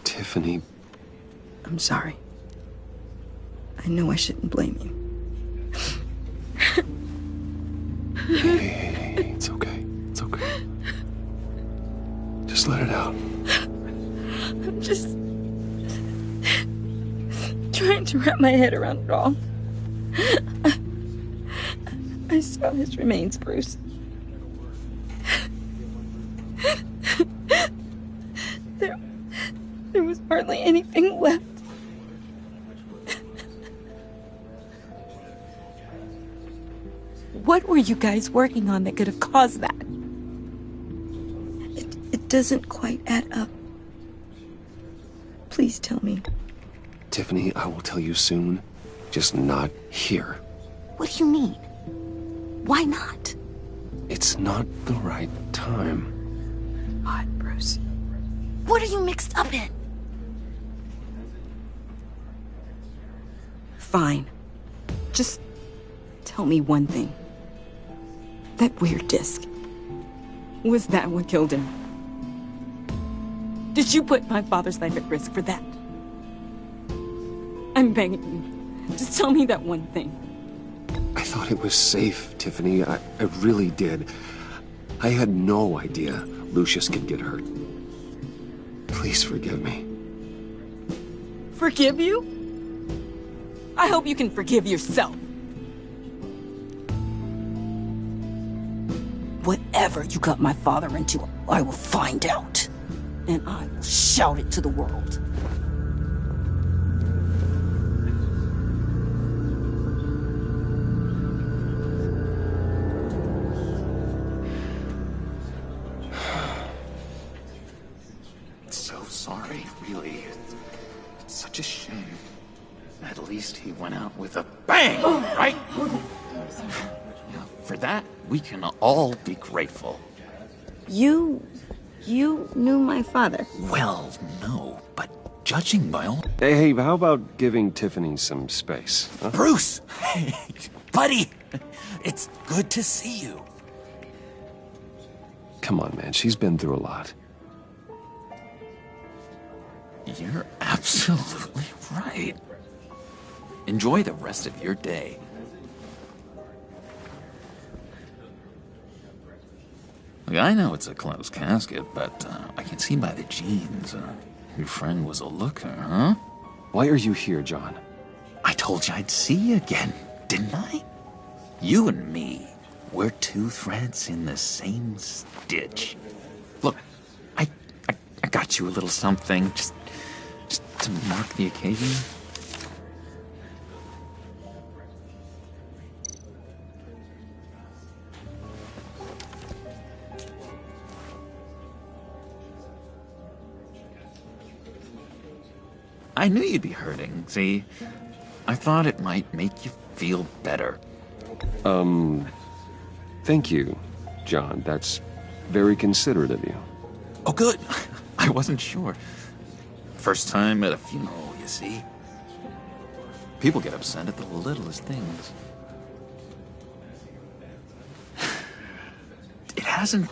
Tiffany. I'm sorry. I know I shouldn't blame you. Hey, it's okay. It's okay. Just let it out. I'm just trying to wrap my head around it all. I saw his remains, Bruce. There was hardly anything left. What were you guys working on that could have caused that? It doesn't quite add up. Please tell me. Tiffany, I will tell you soon. Just not here. What do you mean? Why not? It's not the right time. God, Bruce. What are you mixed up in? Fine. Just tell me one thing. That weird disc. Was that what killed him? Did you put my father's life at risk for that? I'm begging you. Just tell me that one thing. I thought it was safe, Tiffany. I really did. I had no idea Lucius could get hurt. Please forgive me. Forgive you? I hope you can forgive yourself. Whatever you got my father into, I will find out. And I will shout it to the world. So sorry, really. It's such a shame. At least he went out with a bang, right? For that, we can all be grateful. You knew my father? Well, no, but judging by all... Hey, how about giving Tiffany some space? Huh? Bruce! Hey, buddy! It's good to see you. Come on, man. She's been through a lot. You're absolutely right. Enjoy the rest of your day. Look, I know it's a closed casket, but I can see by the jeans. Your friend was a looker, huh? Why are you here, John? I told you I'd see you again, didn't I? You and me, we're two threads in the same stitch. Look, I got you a little something, just to mark the occasion. I knew you'd be hurting, see? I thought it might make you feel better. Thank you, John. That's very considerate of you. Oh, good. I wasn't sure. First time at a funeral, you see? People get upset at the littlest things. It hasn't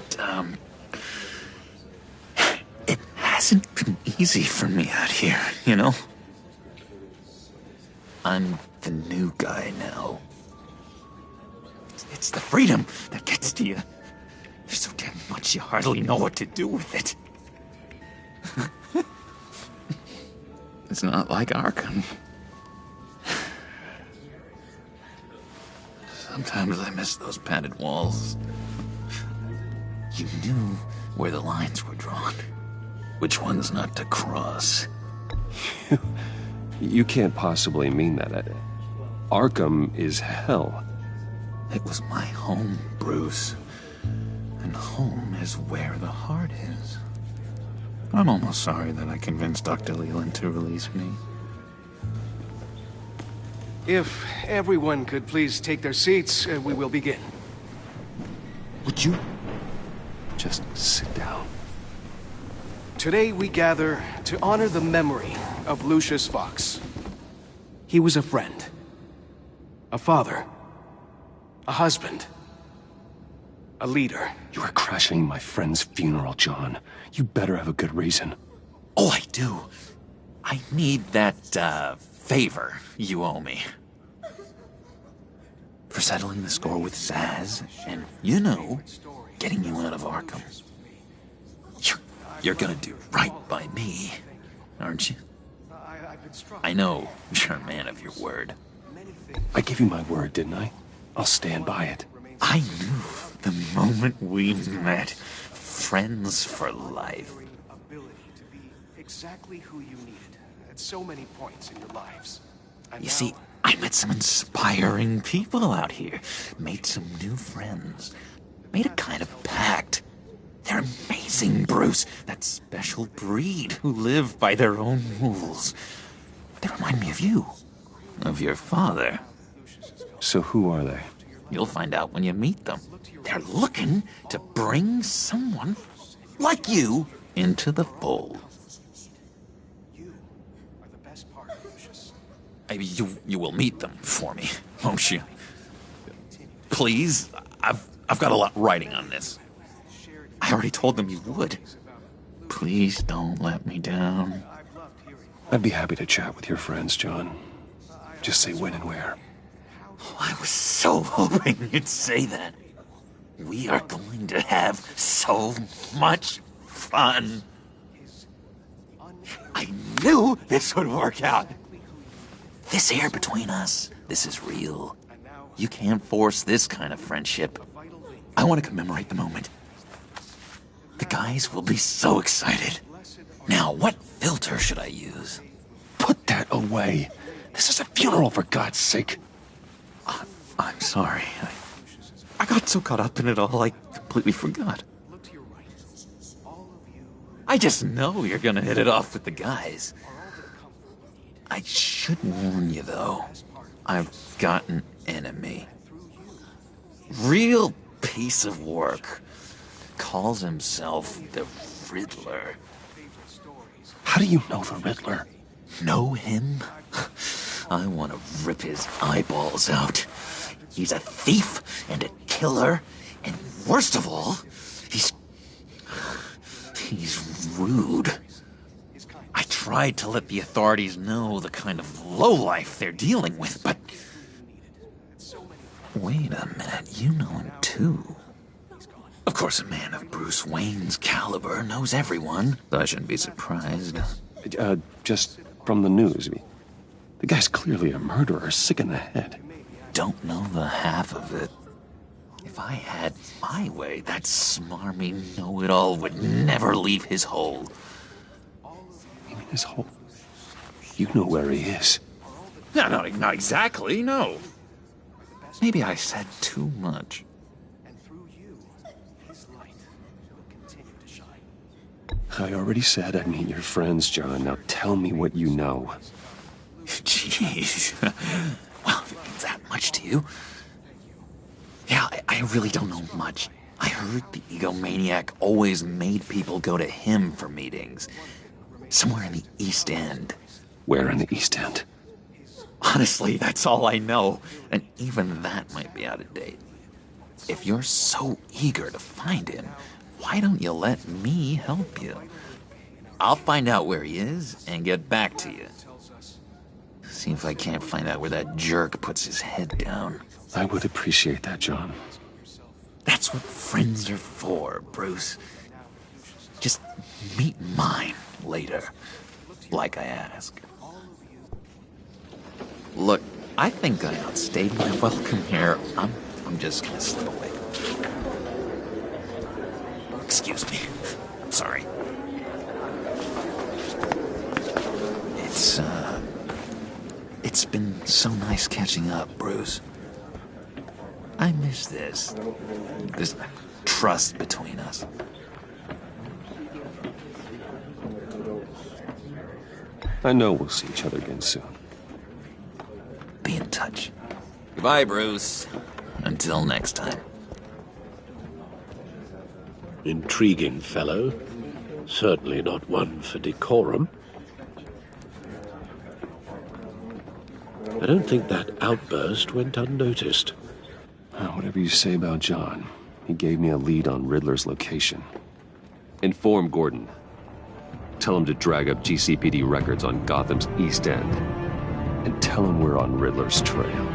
been easy for me out here, you know? I'm the new guy now. It's the freedom that gets to you. There's so damn much you hardly know what to do with it. It's not like Arkham. Sometimes I miss those padded walls. You knew where the lines were drawn. Which ones not to cross. You can't possibly mean that. Arkham is hell. It was my home, Bruce. And home is where the heart is. I'm almost sorry that I convinced Dr. Leland to release me. If everyone could please take their seats, we will begin. Would you just sit down? Today we gather to honor the memory of Lucius Fox. He was a friend, a father, a husband, a leader. You are crashing my friend's funeral, John. You better have a good reason. Oh, I do. I need that, favor you owe me. For settling the score with Zaz, and, you know, getting you out of Arkham. You're gonna do right by me, aren't you? I know you're a man of your word. I gave you my word, didn't I? I'll stand by it. I knew the moment we met. Friends for life. Exactly who you needed at so many points in your lives. You see, I met some inspiring people out here. Made some new friends. Made a kind of pact. They're amazing, Bruce. That special breed who live by their own rules. They remind me of you. Of your father. So who are they? You'll find out when you meet them. They're looking to bring someone like you into the fold. You will meet them for me, won't you? Please, I've got a lot writing on this. I already told them you would. Please don't let me down. I'd be happy to chat with your friends, John. Just say when and where. Oh, I was so hoping you'd say that. We are going to have so much fun. I knew this would work out. This air between us, this is real. You can't force this kind of friendship. I want to commemorate the moment. The guys will be so excited. Now, what filter should I use? Put that away. This is a funeral, for God's sake. I'm sorry. I got so caught up in it all, I completely forgot. I just know you're gonna hit it off with the guys. I should warn you, though. I've got an enemy. Real piece of work. Calls himself the Riddler. How do you know the Riddler? Know him? I want to rip his eyeballs out. He's a thief and a killer, and worst of all, he's rude. I tried to let the authorities know the kind of lowlife they're dealing with, but... Wait a minute, you know him too. Of course, a man of Bruce Wayne's caliber knows everyone. I shouldn't be surprised. Just from the news. The guy's clearly a murderer, sick in the head. Don't know the half of it. If I had my way, that smarmy know-it-all would never leave his hole. You mean his hole? You know where he is. No, not exactly, no. Maybe I said too much. I already said I'd meet your friends, John. Now tell me what you know. Jeez. Well, if it means that much to you. Yeah, I really don't know much. I heard the egomaniac always made people go to him for meetings. Somewhere in the East End. Where in the East End? Honestly, that's all I know. And even that might be out of date. If you're so eager to find him, why don't you let me help you? I'll find out where he is and get back to you. See if I can't find out where that jerk puts his head down. I would appreciate that, John. That's what friends are for, Bruce. Just meet mine later, like I ask. Look, I think I outstayed my welcome here. I'm just gonna slip away. Excuse me. I'm sorry. It's been so nice catching up, Bruce. I miss this trust between us. I know we'll see each other again soon. Be in touch. Goodbye, Bruce. Until next time. Intriguing fellow. Certainly not one for decorum. I don't think that outburst went unnoticed. Whatever you say about John, he gave me a lead on Riddler's location. Inform Gordon. Tell him to drag up GCPD records on Gotham's East End. And tell him we're on Riddler's trail.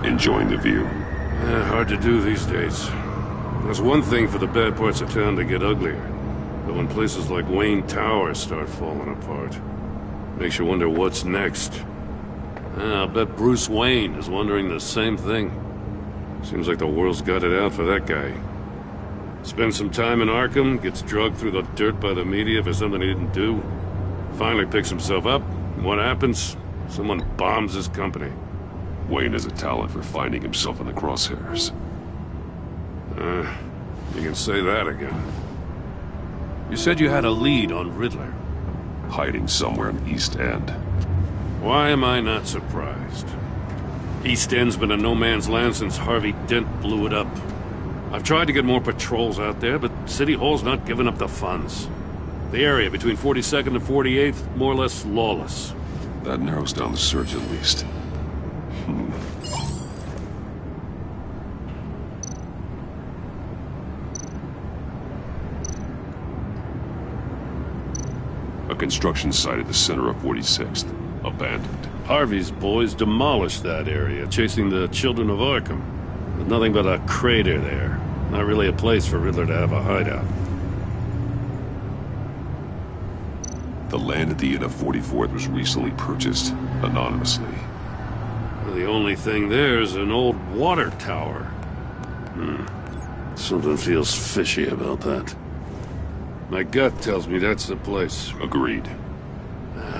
Enjoying the view. Hard to do these days. There's one thing for the bad parts of town to get uglier. But when places like Wayne Tower start falling apart, makes you wonder what's next. I'll bet Bruce Wayne is wondering the same thing. Seems like the world's got it out for that guy. Spends some time in Arkham, gets drugged through the dirt by the media for something he didn't do. Finally picks himself up, and what happens? Someone bombs his company. Wayne has a talent for finding himself in the crosshairs. You can say that again. You said you had a lead on Riddler. Hiding somewhere in the East End. Why am I not surprised? East End's been a no-man's land since Harvey Dent blew it up. I've tried to get more patrols out there, but City Hall's not giving up the funds. The area between 42nd and 48th, more or less lawless. That narrows down the search at least. A construction site at the center of 46th. Abandoned. Harvey's boys demolished that area, chasing the children of Arkham. There's nothing but a crater there. Not really a place for Riddler to have a hideout. The land at the end of 44th was recently purchased, anonymously. The only thing there is an old water tower. Something feels fishy about that. My gut tells me that's the place. Agreed.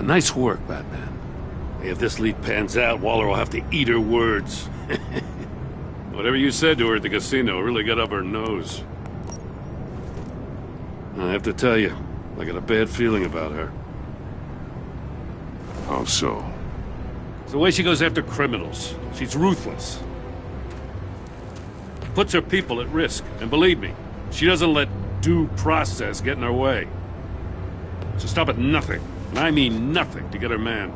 Nice work, Batman. If this lead pans out, Waller will have to eat her words. Whatever you said to her at the casino really got up her nose. I have to tell you, I got a bad feeling about her. How so? It's the way she goes after criminals. She's ruthless. Puts her people at risk. And believe me, she doesn't let due process get in her way. She'll stop at nothing, and I mean nothing, to get her man.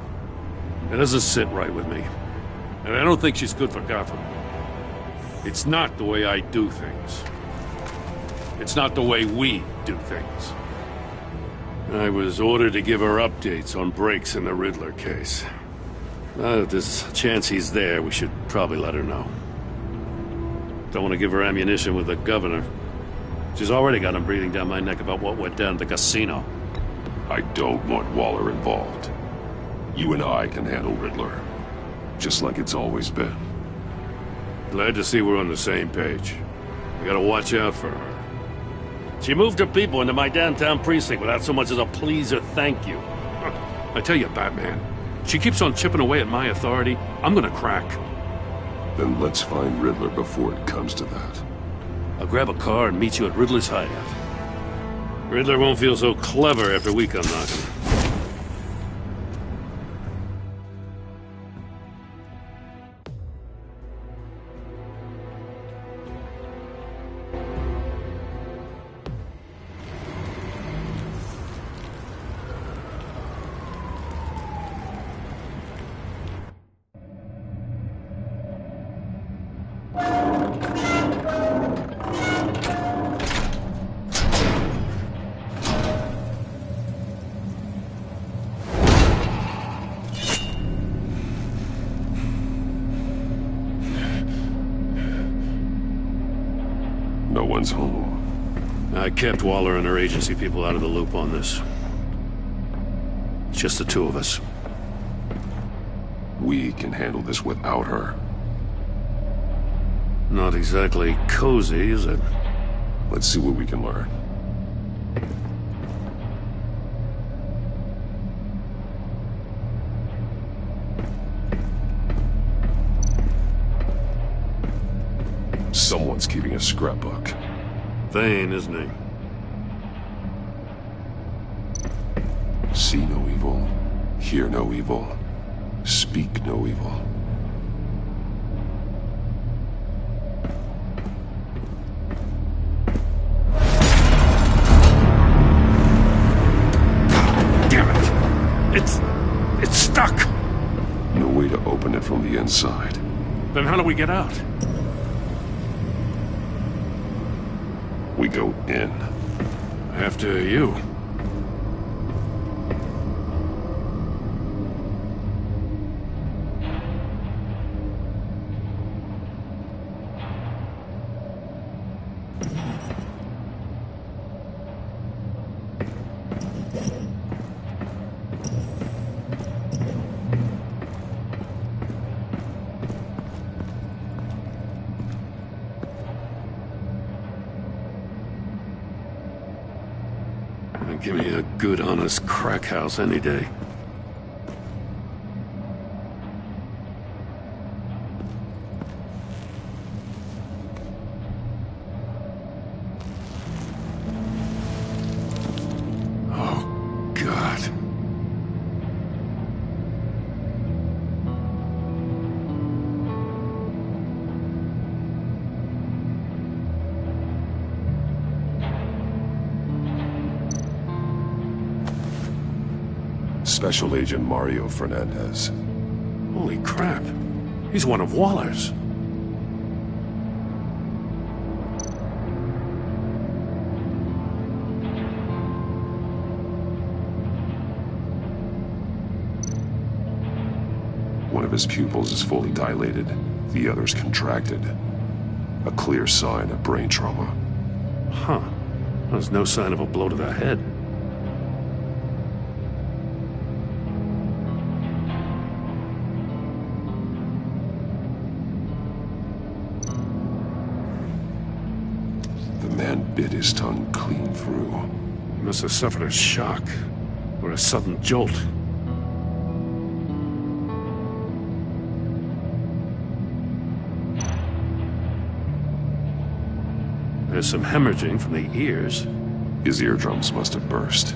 It doesn't sit right with me. And I don't think she's good for Gotham. It's not the way I do things. It's not the way we do things. I was ordered to give her updates on breaks in the Riddler case. If there's a chance he's there, we should probably let her know. Don't want to give her ammunition with the governor. She's already got him breathing down my neck about what went down at the casino. I don't want Waller involved. You and I can handle Riddler. Just like it's always been. Glad to see we're on the same page. We gotta watch out for her. She moved her people into my downtown precinct without so much as a please or thank you. I tell you, Batman, she keeps on chipping away at my authority, I'm gonna crack. Then let's find Riddler before it comes to that. I'll grab a car and meet you at Riddler's hideout. Riddler won't feel so clever after we come knocking. No one's home. I kept Waller and her agency people out of the loop on this. It's just the two of us. We can handle this without her. Not exactly cozy, is it? Let's see what we can learn. Someone's keeping a scrapbook. Thane, isn't he? See no evil, hear no evil, speak no evil. Damn it! It's stuck! No way to open it from the inside. Then how do we get out? We go in. After you. Give me a good, honest crack house any day. Oh, God. Special Agent Mario Fernandez. Holy crap. He's one of Waller's. One of his pupils is fully dilated, the other's contracted. A clear sign of brain trauma. Huh. There's no sign of a blow to the head. Bit his tongue clean through. He must have suffered a shock, or a sudden jolt. There's some hemorrhaging from the ears. His eardrums must have burst.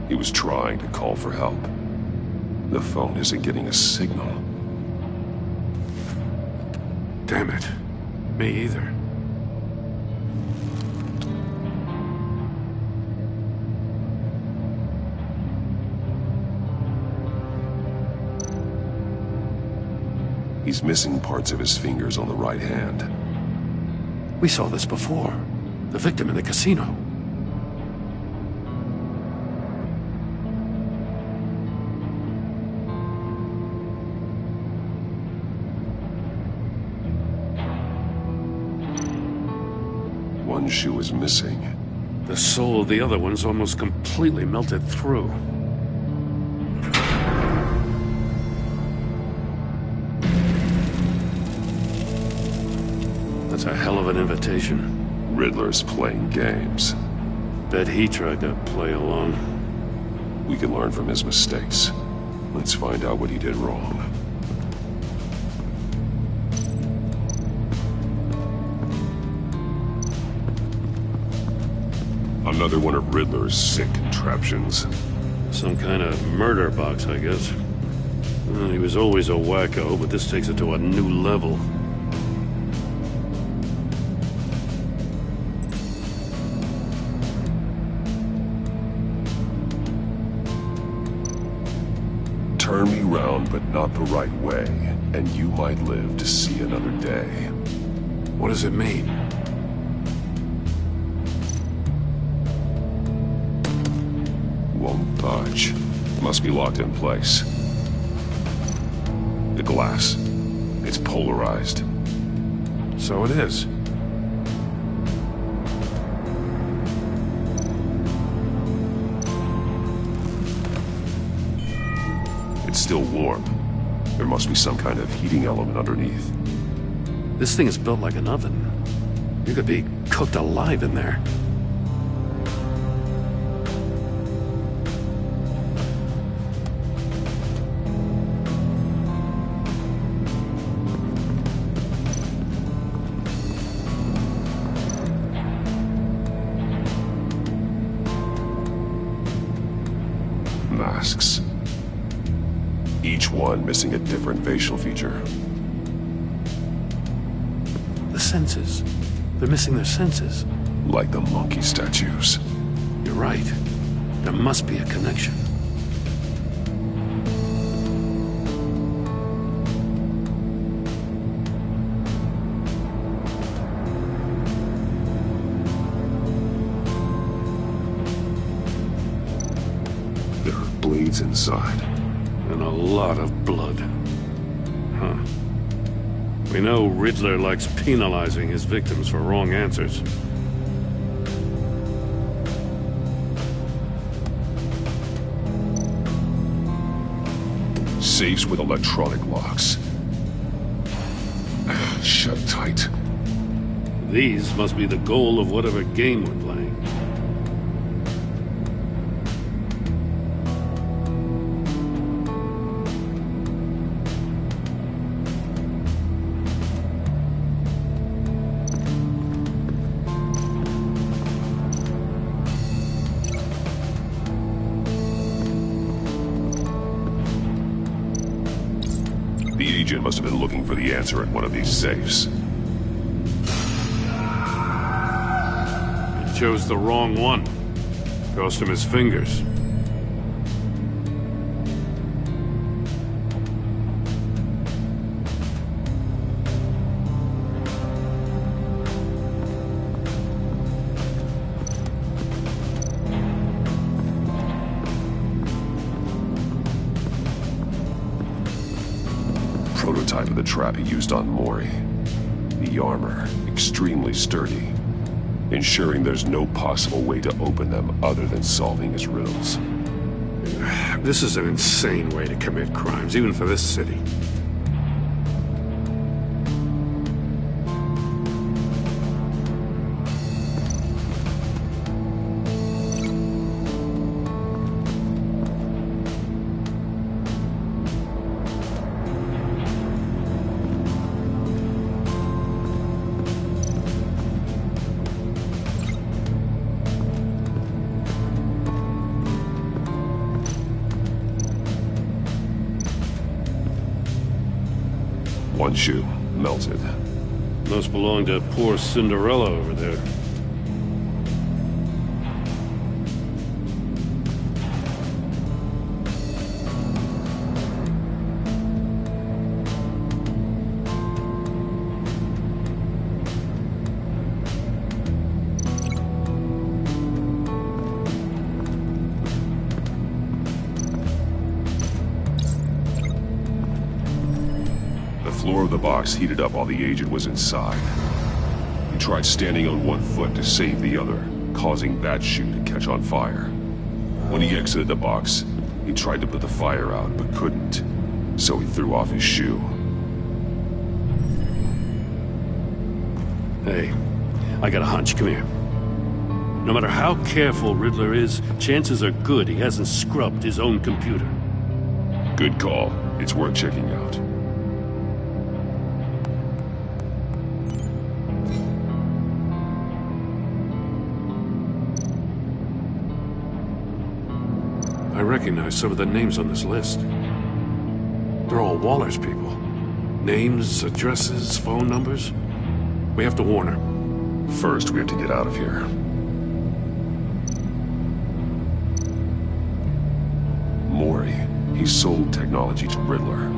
He was trying to call for help. The phone isn't getting a signal. Damn it. Me either. He's missing parts of his fingers on the right hand. We saw this before. The victim in the casino. One shoe is missing. The soul of the other one's almost completely melted through. That's a hell of an invitation. Riddler's playing games. Bet he tried to play along. We can learn from his mistakes. Let's find out what he did wrong. Another one of Riddler's sick contraptions. Some kind of murder box, I guess. Well, he was always a wacko, but this takes it to a new level. Turn me round, but not the right way, and you might live to see another day. What does it mean? Won't budge. Must be locked in place. The glass. It's polarized. So it is. It's still warm. There must be some kind of heating element underneath. This thing is built like an oven. You could be cooked alive in there. Masks. Each one missing a different facial feature. The senses. They're missing their senses. Like the monkey statues. You're right. There must be a connection. There are blades inside. And a lot of blood. Huh. We know Riddler likes penalizing his victims for wrong answers. Safes with electronic locks. Shut tight. These must be the goal of whatever game we're playing. The agent must have been looking for the answer in one of these safes. He chose the wrong one. Cost him his fingers. Prototype of the trap he used on Mori. The armor, extremely sturdy, ensuring there's no possible way to open them other than solving his riddles. This is an insane way to commit crimes, even for this city. One shoe, melted. Must belong to poor Cinderella over there. The floor of the box heated up while the agent was inside. He tried standing on one foot to save the other, causing that shoe to catch on fire. When he exited the box, he tried to put the fire out, but couldn't, so he threw off his shoe. Hey, I got a hunch. Come here. No matter how careful Riddler is, chances are good he hasn't scrubbed his own computer. Good call. It's worth checking out. I recognize some of the names on this list. They're all Waller's people. Names, addresses, phone numbers. We have to warn her. First, we have to get out of here. Maury. He sold technology to Riddler.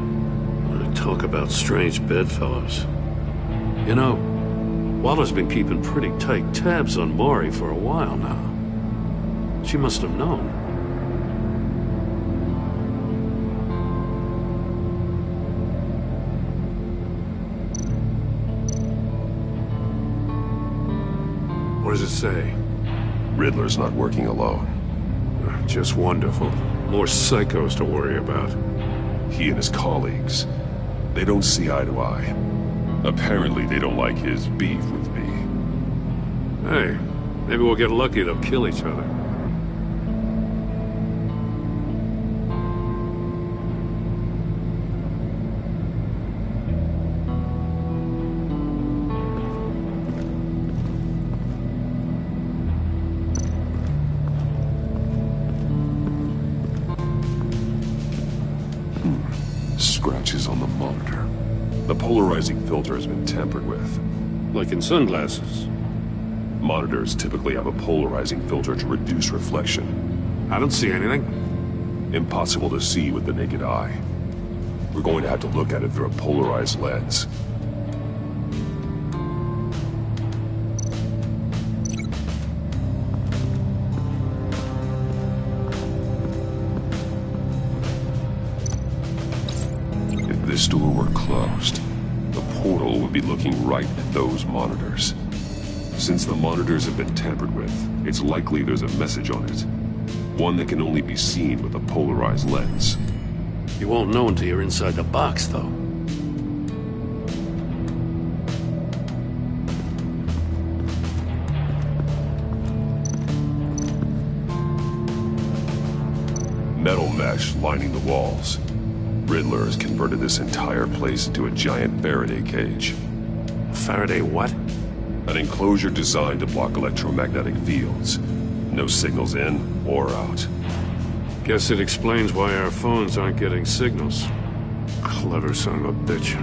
Talk about strange bedfellows. You know, Waller's been keeping pretty tight tabs on Maury for a while now. She must have known. What does it say? Riddler's not working alone. Just wonderful. More psychos to worry about. He and his colleagues, they don't see eye to eye. Apparently they don't like his beef with me. Hey, maybe we'll get lucky to kill each other. Scratches on the monitor. The polarizing filter has been tampered with. Like in sunglasses. Monitors typically have a polarizing filter to reduce reflection. I don't see anything. Impossible to see with the naked eye. We're going to have to look at it through a polarized lens. If this door were closed, the portal would be looking right at those monitors. Since the monitors have been tampered with, it's likely there's a message on it. One that can only be seen with a polarized lens. You won't know until you're inside the box, though. Metal mesh lining the walls. Riddler has converted this entire place into a giant Faraday cage. Faraday what? An enclosure designed to block electromagnetic fields. No signals in or out. Guess it explains why our phones aren't getting signals. Clever son of a bitch.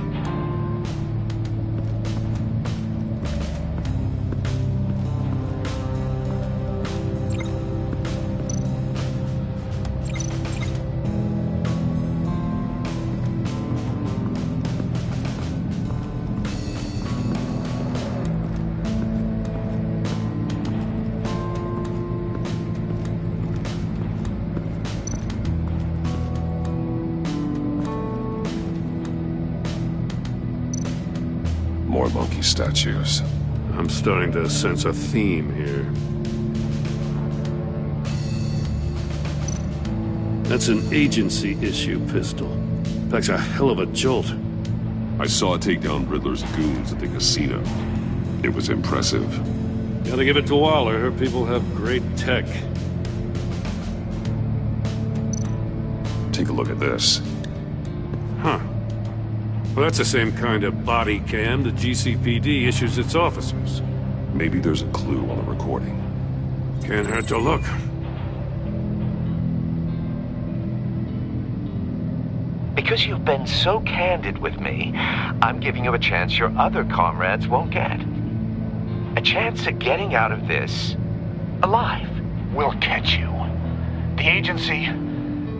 More monkey statues. I'm starting to sense a theme here. That's an agency issue pistol. Packs a hell of a jolt. I saw it take down Riddler's goons at the casino. It was impressive. Gotta give it to Waller. Her people have great tech. Take a look at this. Huh. Well, that's the same kind of body cam the GCPD issues its officers. Maybe there's a clue on the recording. Can't hurt to look. Be Because you've been so candid with me, I'm giving you a chance your other comrades won't get. A chance at getting out of this alive. We'll catch you. The agency,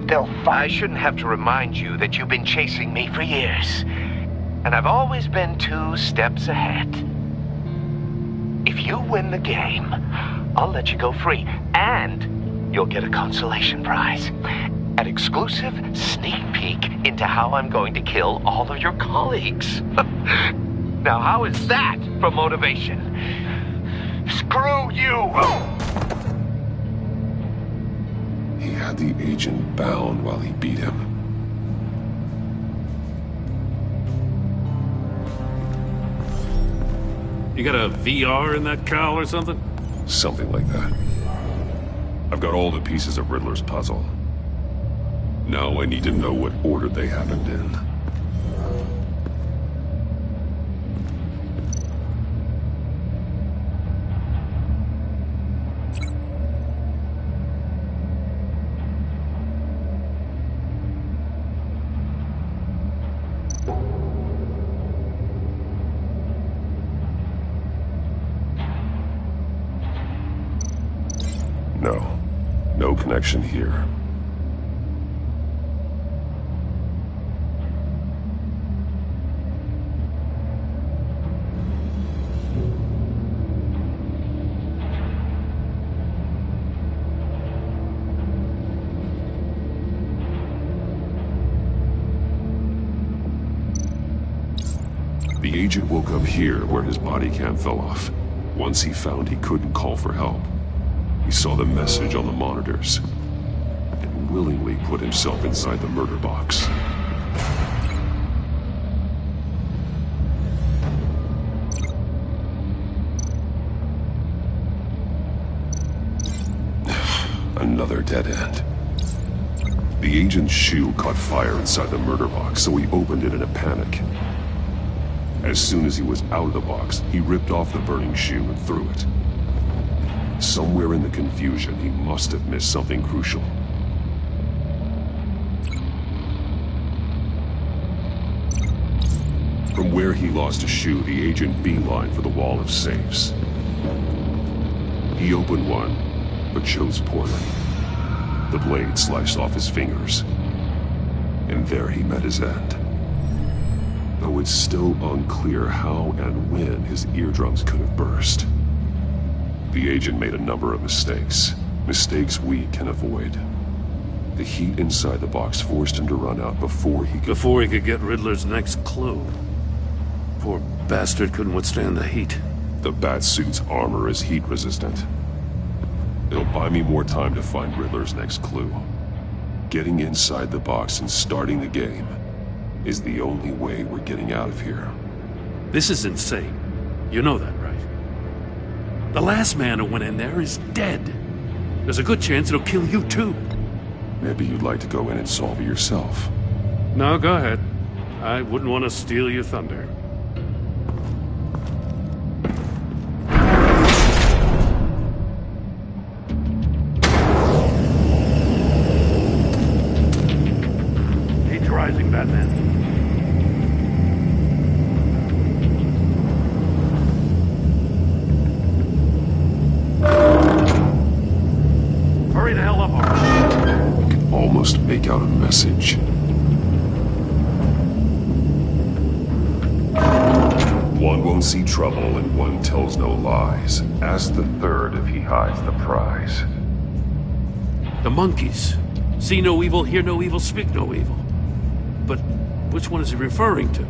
they'll find... I shouldn't have to remind you that you've been chasing me for years. And I've always been 2 steps ahead. If you win the game, I'll let you go free. And you'll get a consolation prize. An exclusive sneak peek into how I'm going to kill all of your colleagues. Now, how is that for motivation? Screw you! He had the agent bound while he beat him. You got a VR in that cowl or something? Something like that. I've got all the pieces of Riddler's puzzle. Now I need to know what order they happened in. No connection here. The agent woke up here where his body cam fell off. Once he found he couldn't call for help, he saw the message on the monitors and willingly put himself inside the murder box. Another dead end. The agent's shoe caught fire inside the murder box, so he opened it in a panic. As soon as he was out of the box, he ripped off the burning shoe and threw it. Somewhere in the confusion, he must have missed something crucial. From where he lost a shoe, the agent beelined for the wall of safes. He opened one, but chose poorly. The blade sliced off his fingers, and there he met his end. Though it's still unclear how and when his eardrums could have burst. The agent made a number of mistakes. Mistakes we can avoid. The heat inside the box forced him to run out before he could get Riddler's next clue. Poor bastard couldn't withstand the heat. The Batsuit's armor is heat resistant. It'll buy me more time to find Riddler's next clue. Getting inside the box and starting the game is the only way we're getting out of here. This is insane. You know that, right? The last man who went in there is dead. There's a good chance it'll kill you too. Maybe you'd like to go in and solve it yourself. No, go ahead. I wouldn't want to steal your thunder. He's rising, Batman. Hurry the hell up, Arthur. I can almost make out a message. One won't see trouble and one tells no lies. Ask the third if he hides the prize. The monkeys. See no evil, hear no evil, speak no evil. But which one is he referring to?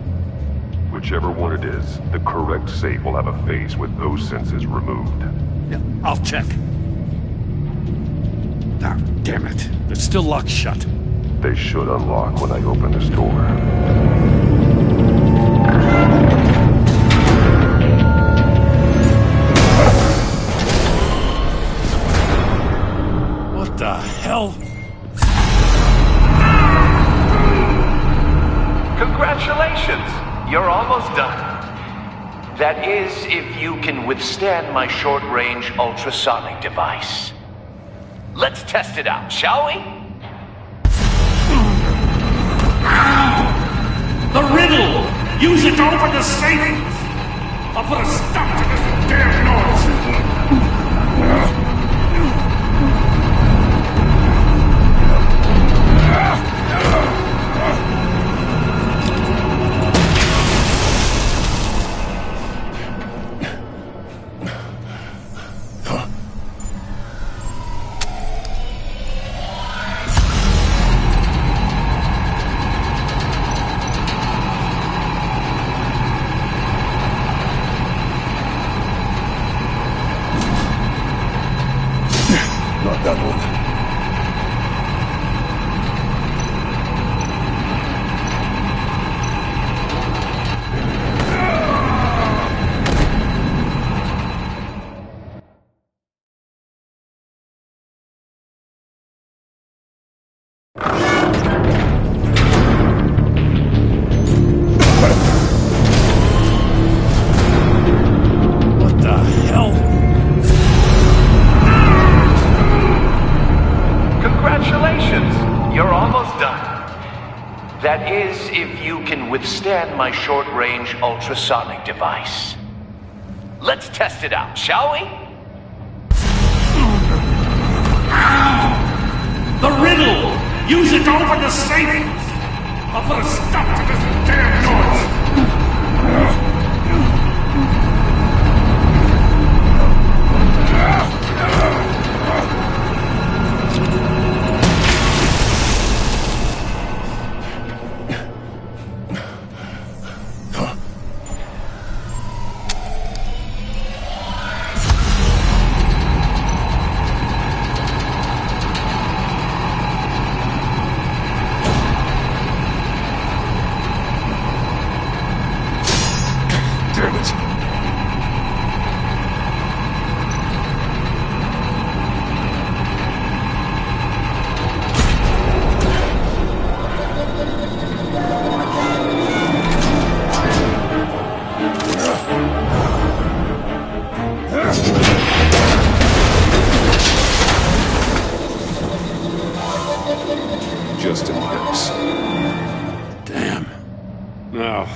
Whichever one it is, the correct safe will have a face with those senses removed. Yeah, I'll check. Ah, damn it. They're still locked shut. They should unlock when I open this door. What the hell? Congratulations! You're almost done. That is, if you can withstand my short-range ultrasonic device. Let's test it out, shall we? The riddle! Use it to open the safe! I'll put a stop to this damn noise! Withstand my short-range ultrasonic device. Let's test it out, shall we? The riddle! Use it to open the safe! I'll put a stop to this damn noise!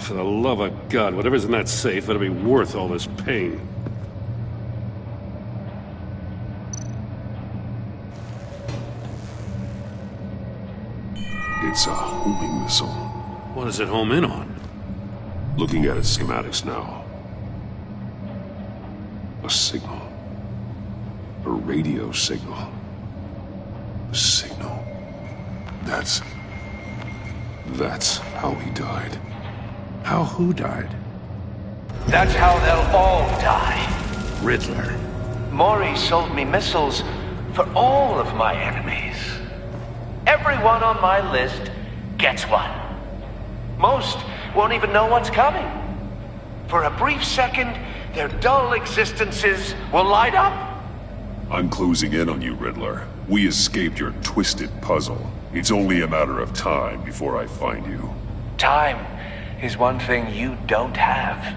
For the love of God, whatever's in that safe better be worth all this pain. It's a homing missile. What does it home in on? Looking at its schematics now. A signal. A radio signal. A signal. That's how he died. How who died? That's how they'll all die. Riddler. Maury sold me missiles for all of my enemies. Everyone on my list gets one. Most won't even know what's coming. For a brief second, their dull existences will light up. I'm closing in on you, Riddler. We escaped your twisted puzzle. It's only a matter of time before I find you. Time is one thing you don't have.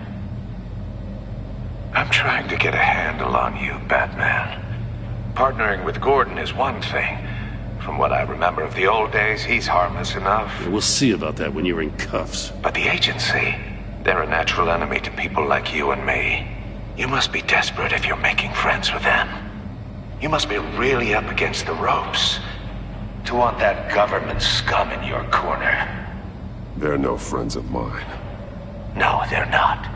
I'm trying to get a handle on you, Batman. Partnering with Gordon is one thing. From what I remember of the old days, he's harmless enough. Yeah, we'll see about that when you're in cuffs. But the agency, they're a natural enemy to people like you and me. You must be desperate if you're making friends with them. You must be really up against the ropes to want that government scum in your corner. They're no friends of mine. No, they're not.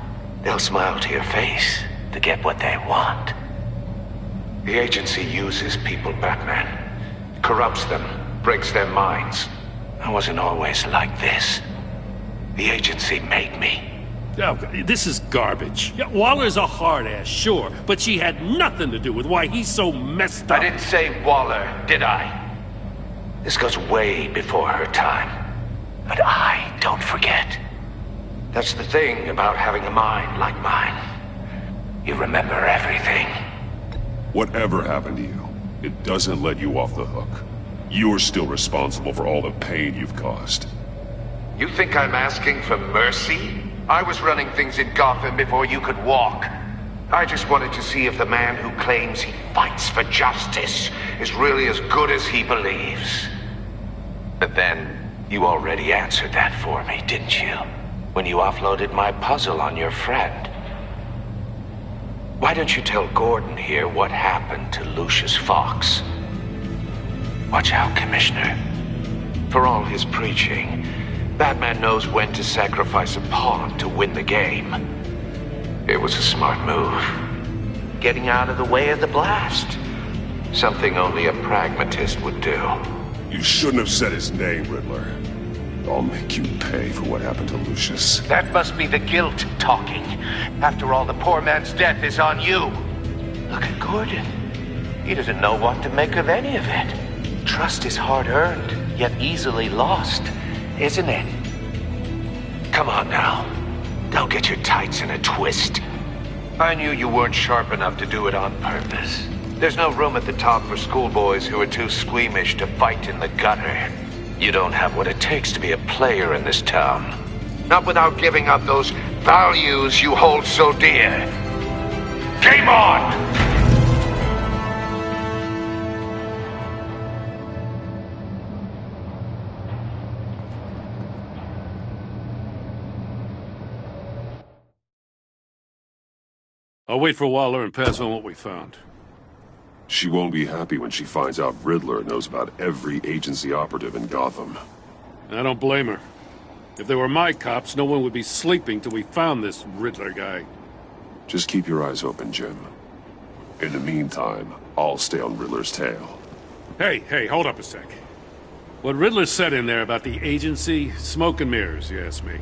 They'll smile to your face to get what they want. The agency uses people, Batman. Corrupts them, breaks their minds. I wasn't always like this. The agency made me. Oh, this is garbage. Yeah, Waller's a hard-ass, sure, but she had nothing to do with why he's so messed up. I didn't say Waller, did I? This goes way before her time. But I don't forget. That's the thing about having a mind like mine. You remember everything. Whatever happened to you, it doesn't let you off the hook. You're still responsible for all the pain you've caused. You think I'm asking for mercy? I was running things in Gotham before you could walk. I just wanted to see if the man who claims he fights for justice is really as good as he believes. But then, You already answered that for me, didn't you? When you offloaded my puzzle on your friend. Why don't you tell Gordon here what happened to Lucius Fox? Watch out, Commissioner. For all his preaching, Batman knows when to sacrifice a pawn to win the game. It was a smart move. Getting out of the way of the blast. Something only a pragmatist would do. You shouldn't have said his name, Riddler. I'll make you pay for what happened to Lucius. That must be the guilt talking. After all, the poor man's death is on you. Look at Gordon. He doesn't know what to make of any of it. Trust is hard-earned, yet easily lost, isn't it? Come on now. Don't get your tights in a twist. I knew you weren't sharp enough to do it on purpose. There's no room at the top for schoolboys who are too squeamish to fight in the gutter. You don't have what it takes to be a player in this town. Not without giving up those values you hold so dear. Game on! I'll wait for Waller and pass on what we found. She won't be happy when she finds out Riddler knows about every agency operative in Gotham. I don't blame her. If they were my cops, no one would be sleeping till we found this Riddler guy. Just keep your eyes open, Jim. In the meantime, I'll stay on Riddler's tail. Hey, hold up a sec. What Riddler said in there about the agency, smoke and mirrors, you ask me.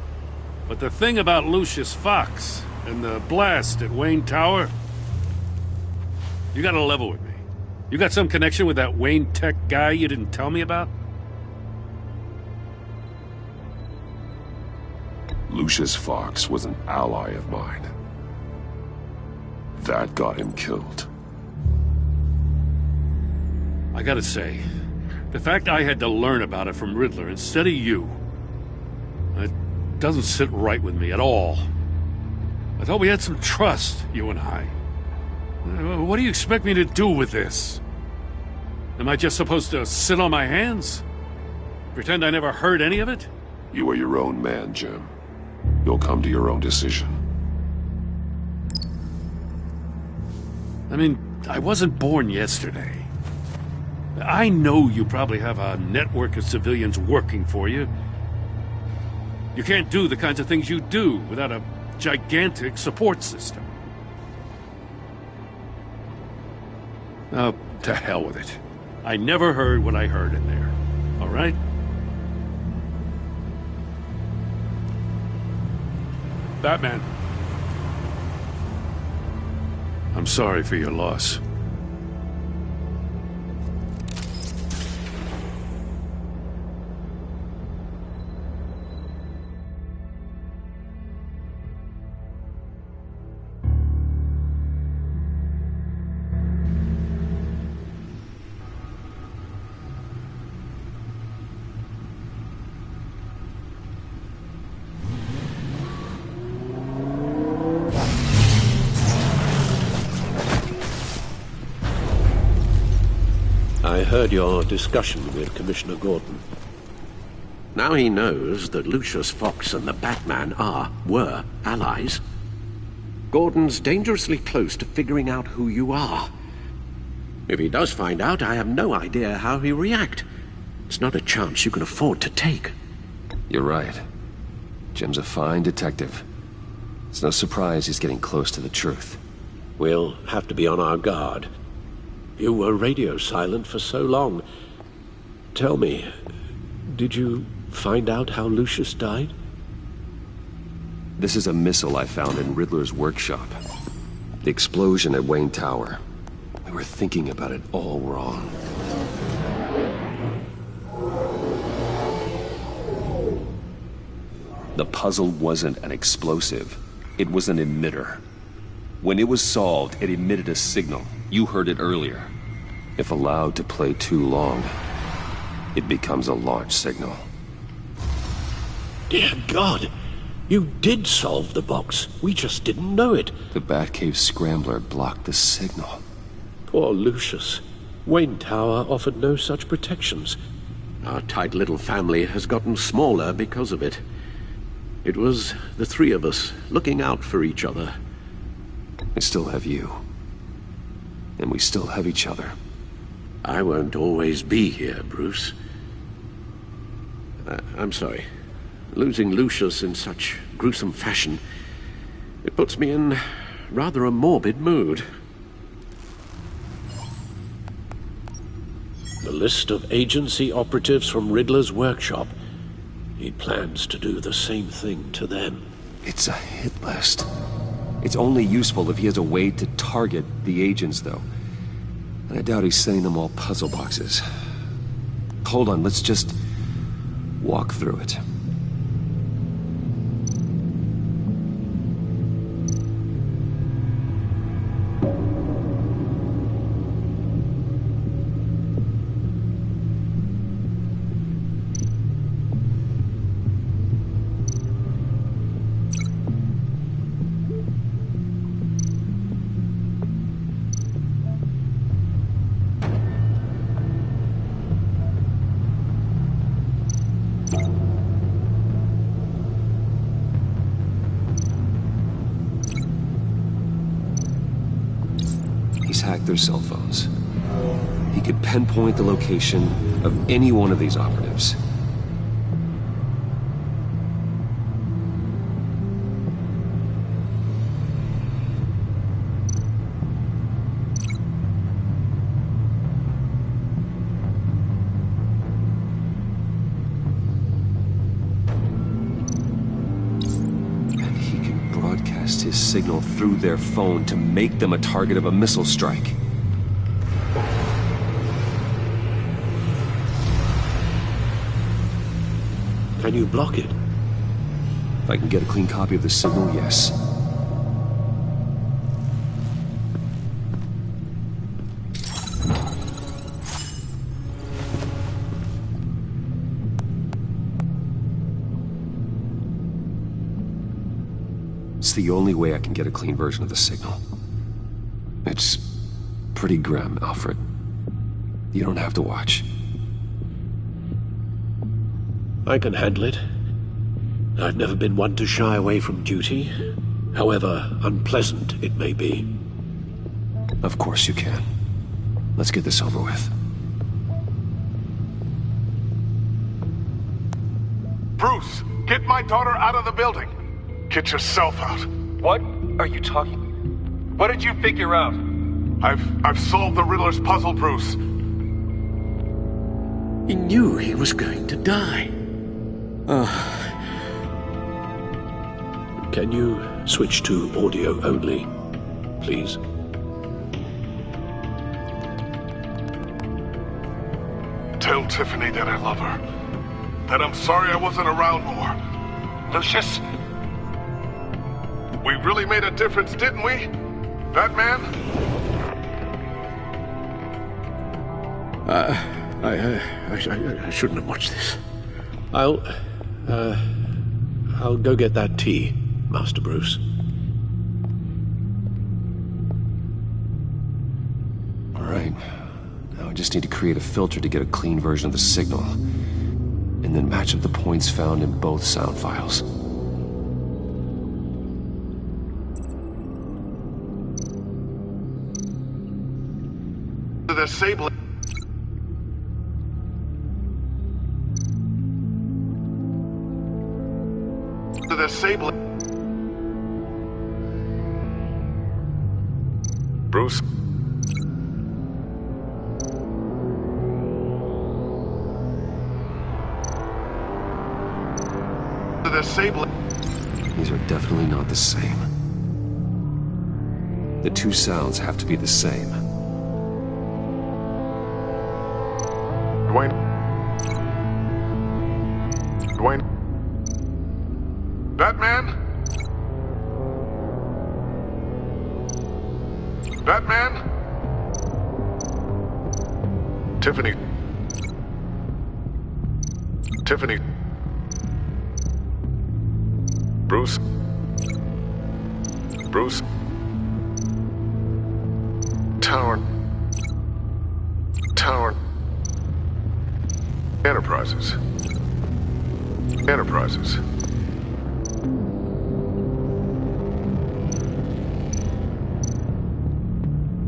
But the thing about Lucius Fox and the blast at Wayne Tower, you gotta level with me. You got some connection with that Wayne Tech guy you didn't tell me about? Lucius Fox was an ally of mine. That got him killed. I gotta say, the fact I had to learn about it from Riddler instead of you, it doesn't sit right with me at all. I thought we had some trust, you and I. What do you expect me to do with this? Am I just supposed to sit on my hands? Pretend I never heard any of it? You are your own man, Jim. You'll come to your own decision. I mean, I wasn't born yesterday. I know you probably have a network of civilians working for you. You can't do the kinds of things you do without a gigantic support system. Oh, to hell with it. I never heard what I heard in there. All right? Batman. I'm sorry for your loss. I heard your discussion with Commissioner Gordon. Now he knows that Lucius Fox and the Batman were allies. Gordon's dangerously close to figuring out who you are. If he does find out, I have no idea how he'll react. It's not a chance you can afford to take. You're right. Jim's a fine detective. It's no surprise he's getting close to the truth. We'll have to be on our guard. You were radio silent for so long. Tell me, did you find out how Lucius died? This is a missile I found in Riddler's workshop. The explosion at Wayne Tower. We were thinking about it all wrong. The puzzle wasn't an explosive. It was an emitter. When it was solved, it emitted a signal. You heard it earlier. If allowed to play too long, it becomes a launch signal. Dear God, you did solve the box. We just didn't know it. The Batcave Scrambler blocked the signal. Poor Lucius. Wayne Tower offered no such protections. Our tight little family has gotten smaller because of it. It was the three of us looking out for each other. I still have you. And we still have each other. I won't always be here, Bruce. I'm sorry. Losing Lucius in such gruesome fashion, it puts me in rather a morbid mood. The list of agency operatives from Riddler's workshop. He plans to do the same thing to them. It's a hit list. It's only useful if he has a way to target the agents, though. And I doubt he's sending them all puzzle boxes. Hold on, let's just walk through it. Hack their cell phones. He could pinpoint the location of any one of these operatives. His signal through their phone to make them a target of a missile strike. Can you block it? If I can get a clean copy of the signal, yes. It's the only way I can get a clean version of the signal. It's pretty grim, Alfred. You don't have to watch. I can handle it. I've never been one to shy away from duty, however unpleasant it may be. Of course you can. Let's get this over with. Bruce, get my daughter out of the building. Get yourself out. What are you talking? What did you figure out? I've solved the Riddler's puzzle, Bruce. He knew he was going to die. Can you switch to audio only, please? Tell Tiffany that I love her. That I'm sorry I wasn't around more. Lucius? We really made a difference, didn't we? That man? I shouldn't have watched this. I'll go get that tea, Master Bruce. All right. Now I just need to create a filter to get a clean version of the signal, and then match up the points found in both sound files. Disable it. Disable it. Bruce. Disable it. These are definitely not the same. The two sounds have to be the same. Dwayne. Batman? Batman? Tiffany. Bruce. Tower. Enterprise. Enterprises. Enterprises.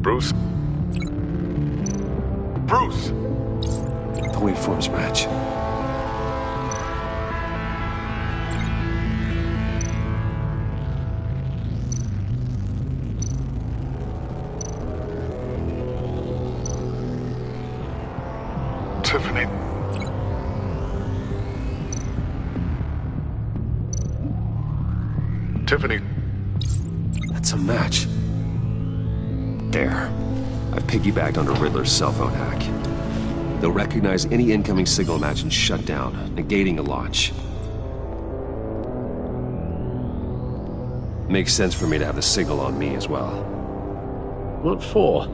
Bruce? Bruce! The waveforms match. Tiffany. Tiffany. That's a match. There. I've piggybacked onto Riddler's cell phone hack. They'll recognize any incoming signal match and shut down, negating a launch. Makes sense for me to have the signal on me as well. What for?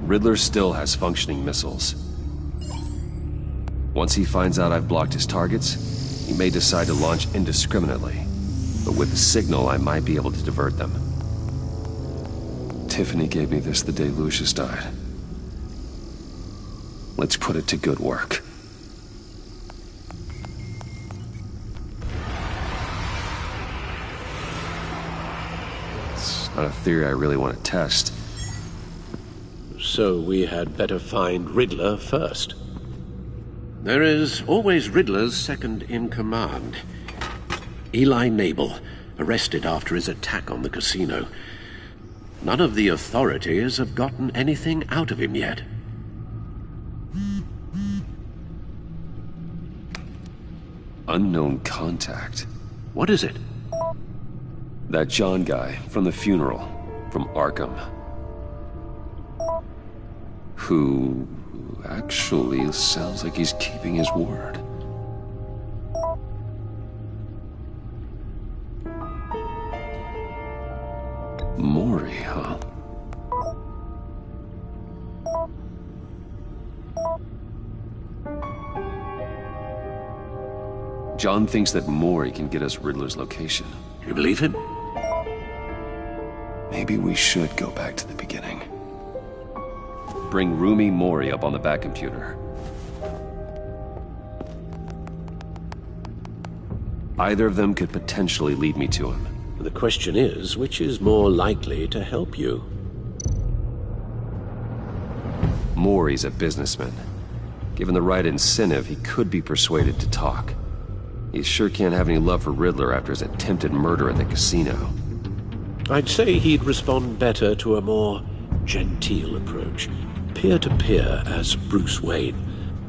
Riddler still has functioning missiles. Once he finds out I've blocked his targets, he may decide to launch indiscriminately. But with the signal, I might be able to divert them. Tiffany gave me this the day Lucius died. Let's put it to good work. It's not a theory I really want to test. So we had better find Riddler first. There is always Riddler's second in command. Eli Nabel, arrested after his attack on the casino. None of the authorities have gotten anything out of him yet. Unknown contact. What is it? That John guy from the funeral, from Arkham. Who actually sounds like he's keeping his word. Maury, huh? John thinks that Maury can get us Riddler's location. You believe him? Maybe we should go back to the beginning. Bring Rumi Maury up on the back computer. Either of them could potentially lead me to him. The question is, which is more likely to help you? Maury's a businessman. Given the right incentive, he could be persuaded to talk. He sure can't have any love for Riddler after his attempted murder at the casino. I'd say he'd respond better to a more genteel approach. Peer-to-peer as Bruce Wayne.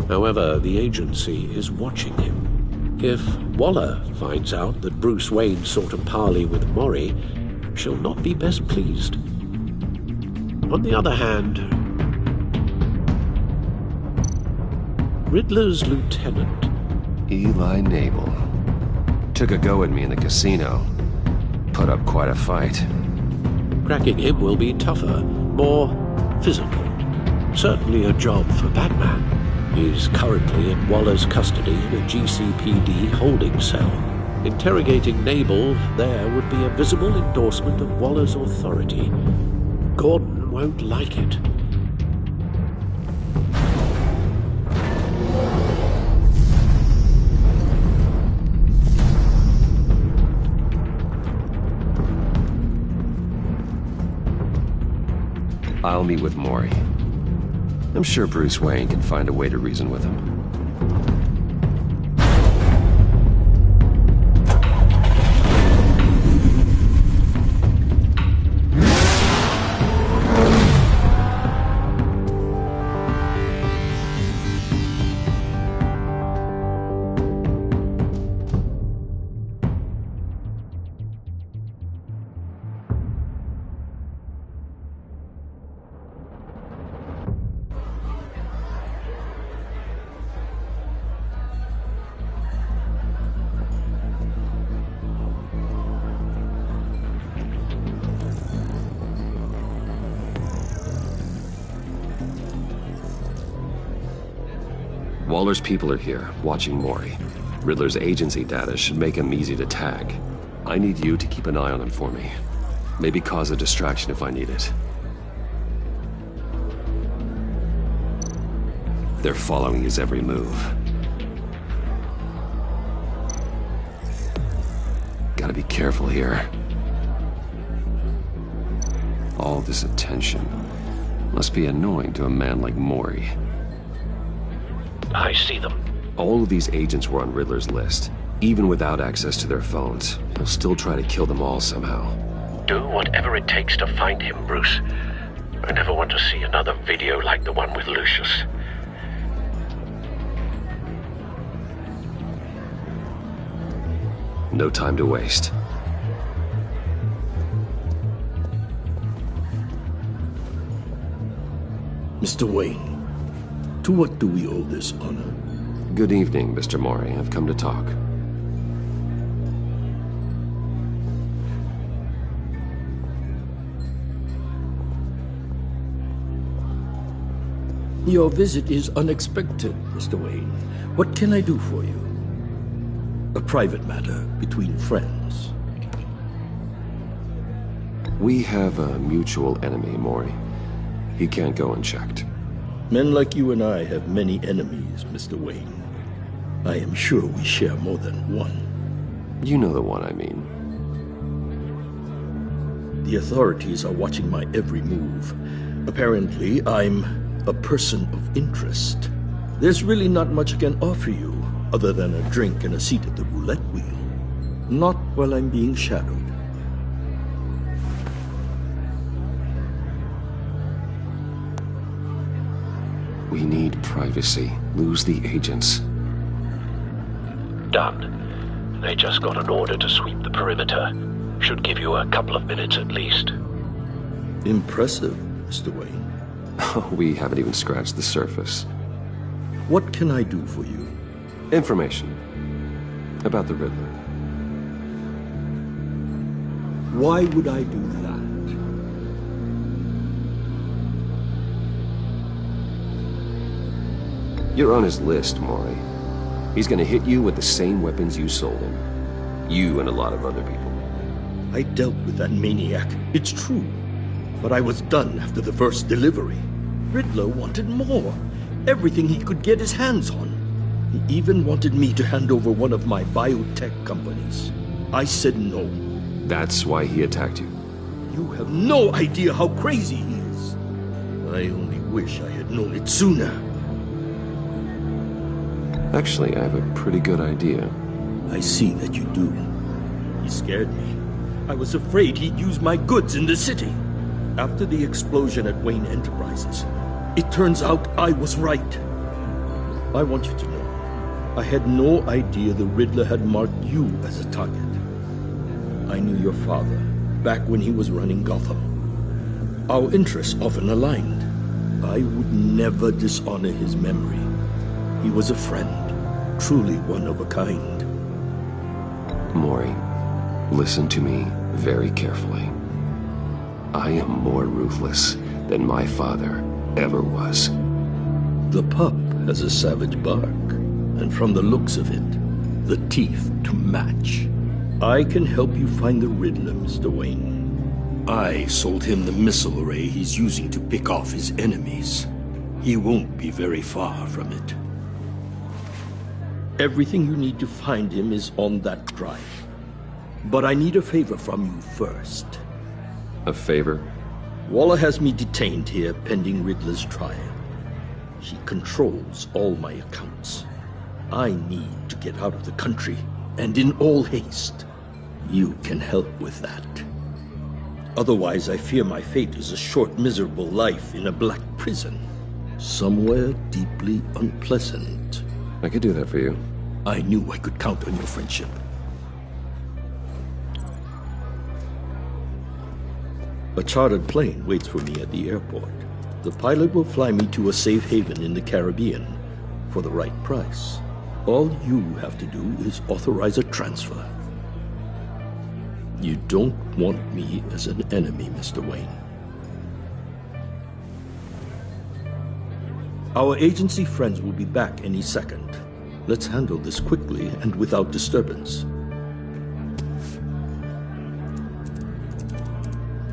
However, the agency is watching him. If Waller finds out that Bruce Wayne sought a parley with Maury, she'll not be best pleased. On the other hand, Riddler's lieutenant, Eli Nabel, took a go at me in the casino. Put up quite a fight. Cracking him will be tougher, more physical. Certainly a job for Batman. He's currently in Waller's custody in a GCPD holding cell. Interrogating Nabel there would be a visible endorsement of Waller's authority. Gordon won't like it. I'll meet with Maury. I'm sure Bruce Wayne can find a way to reason with him. Waller's people are here, watching Maury. Riddler's agency data should make him easy to tag. I need you to keep an eye on him for me. Maybe cause a distraction if I need it. They're following his every move. Gotta be careful here. All this attention must be annoying to a man like Mori. I see them. All of these agents were on Riddler's list. Even without access to their phones, he'll still try to kill them all somehow. Do whatever it takes to find him, Bruce. I never want to see another video like the one with Lucius. No time to waste. Mr. Wayne, to what do we owe this honor? Good evening, Mr. Mori. I've come to talk. Your visit is unexpected, Mr. Wayne. What can I do for you? A private matter between friends. We have a mutual enemy, Mori. He can't go unchecked. Men like you and I have many enemies, Mr. Wayne. I am sure we share more than one. You know the one I mean. The authorities are watching my every move. Apparently, I'm a person of interest. There's really not much I can offer you, other than a drink and a seat at the roulette wheel. Not while I'm being shadowed. We need privacy. Lose the agents. Done. They just got an order to sweep the perimeter. Should give you a couple of minutes at least. Impressive, Mr. Wayne. We haven't even scratched the surface. What can I do for you? Information. About the Riddler. Why would I do that? You're on his list, Mori. He's gonna hit you with the same weapons you sold him. You and a lot of other people. I dealt with that maniac, it's true. But I was done after the first delivery. Riddler wanted more. Everything he could get his hands on. He even wanted me to hand over one of my biotech companies. I said no. That's why he attacked you. You have no idea how crazy he is. I only wish I had known it sooner. Actually, I have a pretty good idea. I see that you do. He scared me. I was afraid he'd use my goods in the city. After the explosion at Wayne Enterprises, it turns out I was right. I want you to know, I had no idea the Riddler had marked you as a target. I knew your father, back when he was running Gotham. Our interests often aligned. I would never dishonor his memory. He was a friend, truly one of a kind. Mori, listen to me very carefully. I am more ruthless than my father ever was. The pup has a savage bark, and from the looks of it, the teeth to match. I can help you find the Riddler, Mr. Wayne. I sold him the missile array he's using to pick off his enemies. He won't be very far from it. Everything you need to find him is on that drive. But I need a favor from you first. A favor? Waller has me detained here pending Riddler's trial. She controls all my accounts. I need to get out of the country, and in all haste. You can help with that. Otherwise, I fear my fate is a short, miserable life in a black prison. Somewhere deeply unpleasant. I could do that for you. I knew I could count on your friendship. A chartered plane waits for me at the airport. The pilot will fly me to a safe haven in the Caribbean for the right price. All you have to do is authorize a transfer. You don't want me as an enemy, Mr. Wayne. Our agency friends will be back any second. Let's handle this quickly and without disturbance.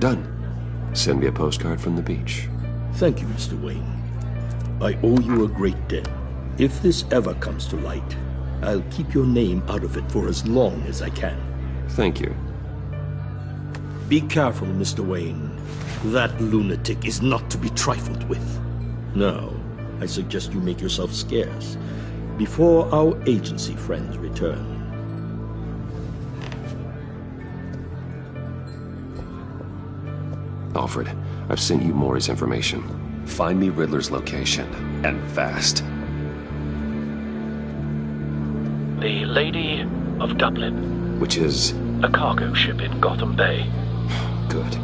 Done. Send me a postcard from the beach. Thank you, Mr. Wayne. I owe you a great debt. If this ever comes to light, I'll keep your name out of it for as long as I can. Thank you. Be careful, Mr. Wayne. That lunatic is not to be trifled with. Now, I suggest you make yourself scarce before our agency friends return. Alfred, I've sent you Maury's information. Find me Riddler's location, and fast. The Lady of Dublin. Which is? A cargo ship in Gotham Bay. Good.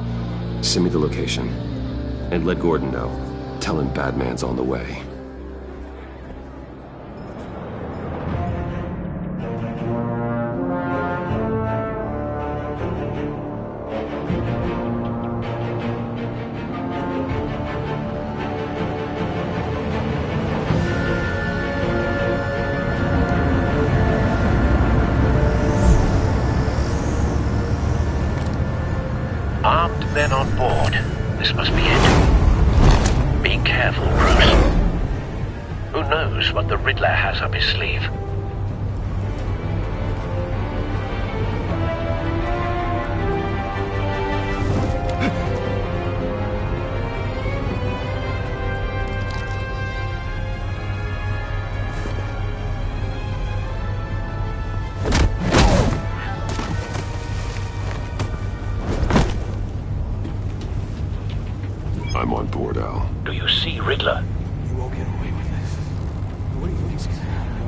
Send me the location. And let Gordon know. Tell him Batman's on the way. Armed men on board. This must be it. Be careful, Bruce. Who knows what the Riddler has up his sleeve? I'm on board, Al. Do you see Riddler? You won't get away with this. What do you think's gonna happen?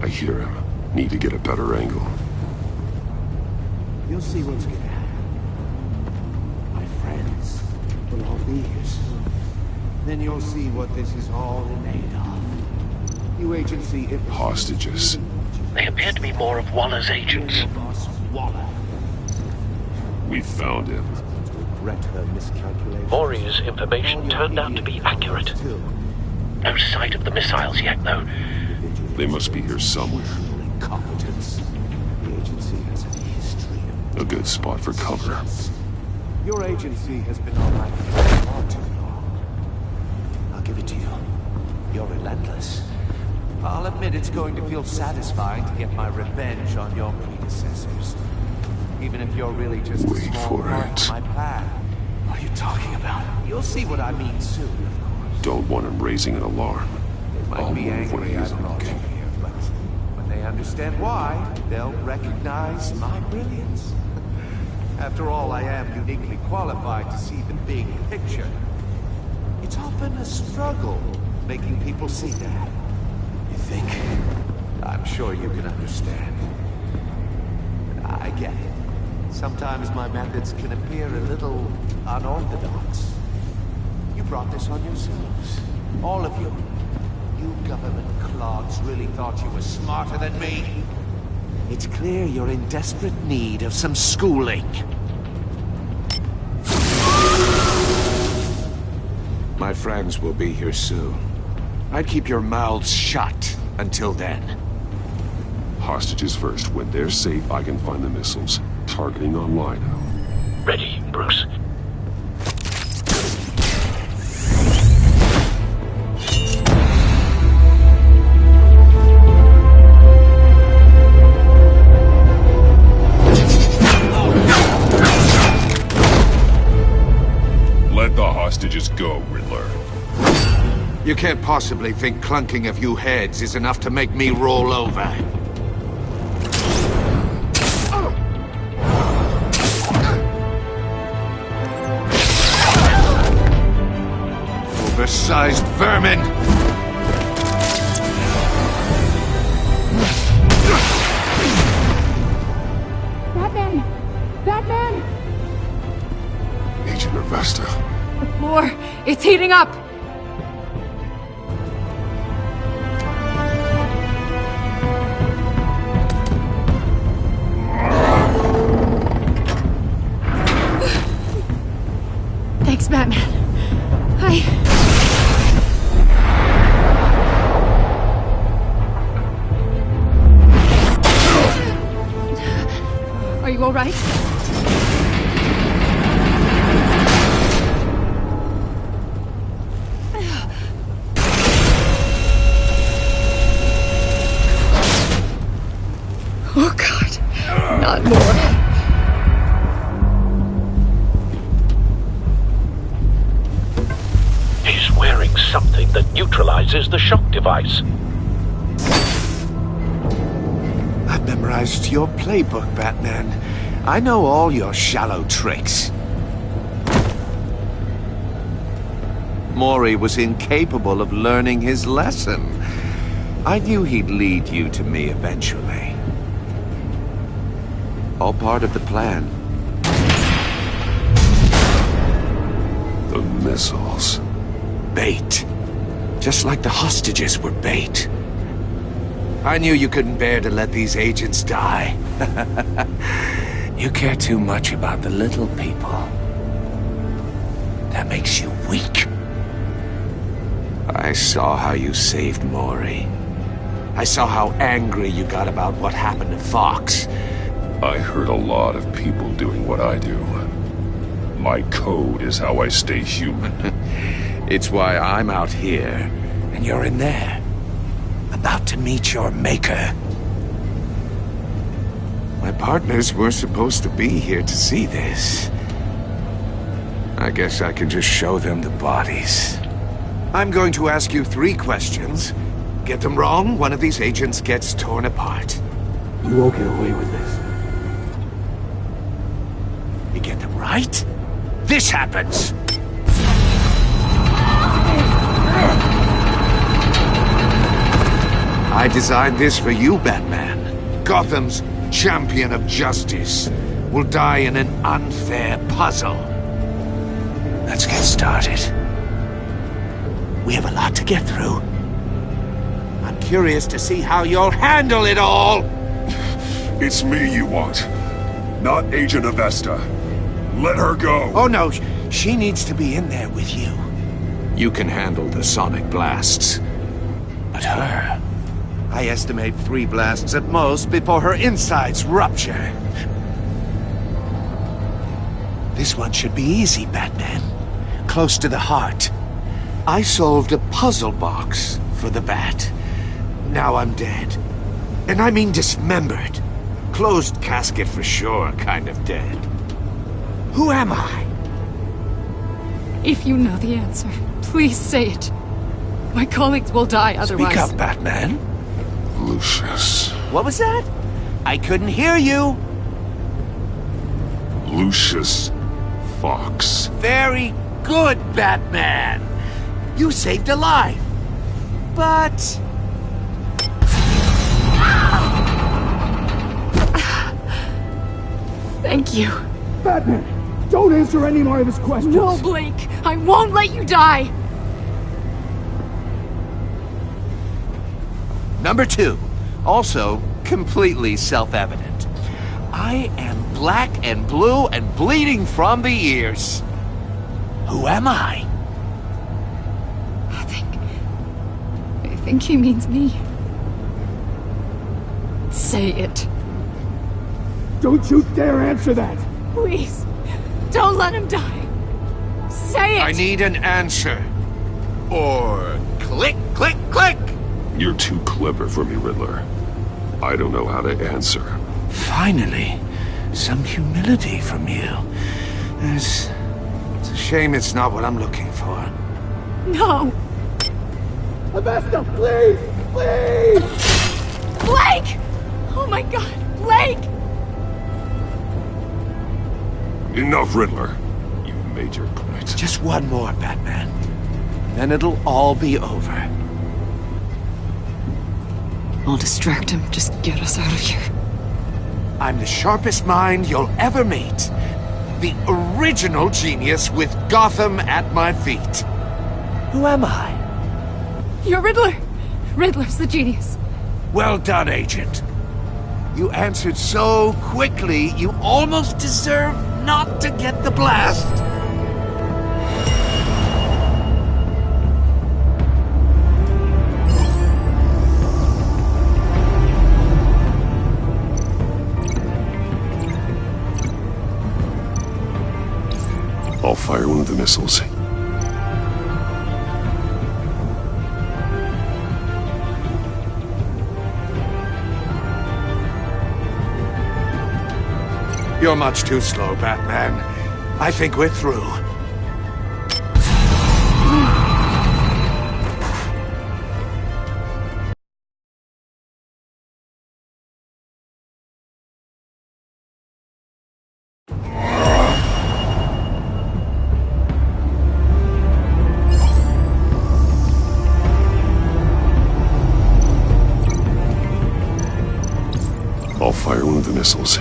I hear him. Need to get a better angle. You'll see what's gonna happen. My friends will all be here soon. Then you'll see what this is all made of. You agency... Hostages. They appear to be more of Waller's agents. Waller. We found him. Regret her miscalculation. Maury's information turned out to be accurate. No sight of the missiles yet, though. They must be here somewhere. Incompetence. The agency has a history of... A good spot for cover. Your agency has been on my feet for far too long. I'll give it to you. You're relentless. I'll admit it's going to feel satisfying to get my revenge on your predecessors. Even if you're really just a small part of my plan. What are you talking about? You'll see what I mean soon, of course. Don't want him raising an alarm. Might be angry I brought you here, but when they understand why, they'll recognize my brilliance. After all, I am uniquely qualified to see the big picture. It's often a struggle making people see that. You think? I'm sure you can understand. I get it. Sometimes my methods can appear a little unorthodox. You brought this on yourselves. All of you. You government clods really thought you were smarter than me. It's clear you're in desperate need of some schooling. My friends will be here soon. I'd keep your mouths shut until then. Hostages first. When they're safe, I can find the missiles. Targeting online. Ready, Bruce. Let the hostages go, Riddler. You can't possibly think clunking a few heads is enough to make me roll over. Oversized vermin! Batman! Batman! Agent Avesta. The floor, it's heating up! Thanks, Batman. Are you all right? Oh, God. Not more. He's wearing something that neutralizes the shock device. I've memorized your playbook, Batman. I know all your shallow tricks. Mori was incapable of learning his lesson. I knew he'd lead you to me eventually. All part of the plan. The missiles. Bait. Just like the hostages were bait. I knew you couldn't bear to let these agents die. You care too much about the little people. That makes you weak. I saw how you saved Mori. I saw how angry you got about what happened to Fox. I hurt a lot of people doing what I do. My code is how I stay human. It's why I'm out here, and you're in there. About to meet your maker. My partners were supposed to be here to see this. I guess I can just show them the bodies. I'm going to ask you 3 questions. Get them wrong, one of these agents gets torn apart. You won't get away with this. You get them right, this happens! I designed this for you, Batman. Gotham's champion of justice will die in an unfair puzzle. Let's get started. We have a lot to get through. I'm curious to see how you'll handle it all! It's me you want, not Agent Avesta. Let her go! Oh no, she needs to be in there with you. You can handle the sonic blasts. But her... I estimate 3 blasts at most before her insides rupture. This one should be easy, Batman. Close to the heart. I solved a puzzle box for the Bat. Now I'm dead. And I mean dismembered. Closed casket for sure, kind of dead. Who am I? If you know the answer, please say it. My colleagues will die otherwise. Speak up, Batman. Lucius. What was that? I couldn't hear you. Lucius Fox. Very good, Batman. You saved a life. But... Thank you. Batman, don't answer any more of his questions. No, Blake. I won't let you die. Number 2, also completely self-evident. I am black and blue and bleeding from the ears. Who am I? I think he means me. Say it. Don't you dare answer that! Please, don't let him die. Say it! I need an answer. Or click, click, click! You're too clever for me, Riddler. I don't know how to answer. Finally, some humility from you. It's a shame it's not what I'm looking for. No! Avesta, please! Please! Blake! Oh my god, Blake! Enough, Riddler. You've made your point. Just one more, Batman. Then it'll all be over. I'll distract him. Just get us out of here. I'm the sharpest mind you'll ever meet. The original genius with Gotham at my feet. Who am I? You're Riddler. Riddler's the genius. Well done, Agent. You answered so quickly, you almost deserve not to get the blast. I'll fire one of the missiles. You're much too slow, Batman. I think we're through. I'll fire one of the missiles.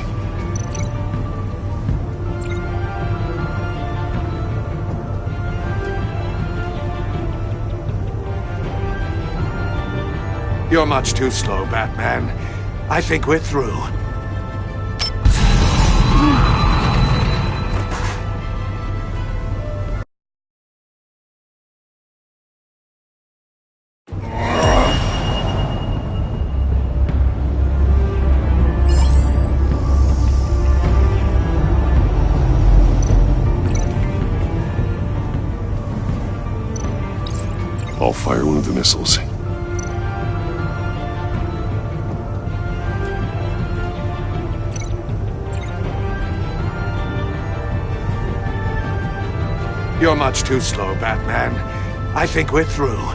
You're much too slow, Batman. I think we're through. I'll fire one of the missiles. You're much too slow, Batman. I think we're through.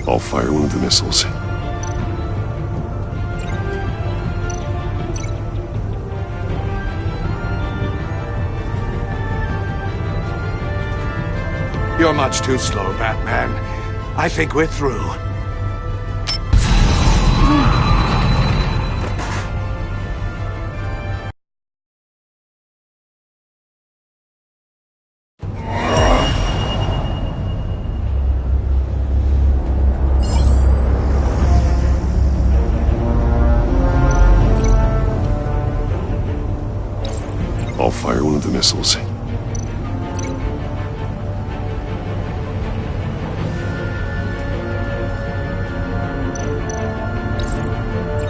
I'll fire one of the missiles. You're much too slow, Batman. I think we're through. I'll fire one of the missiles.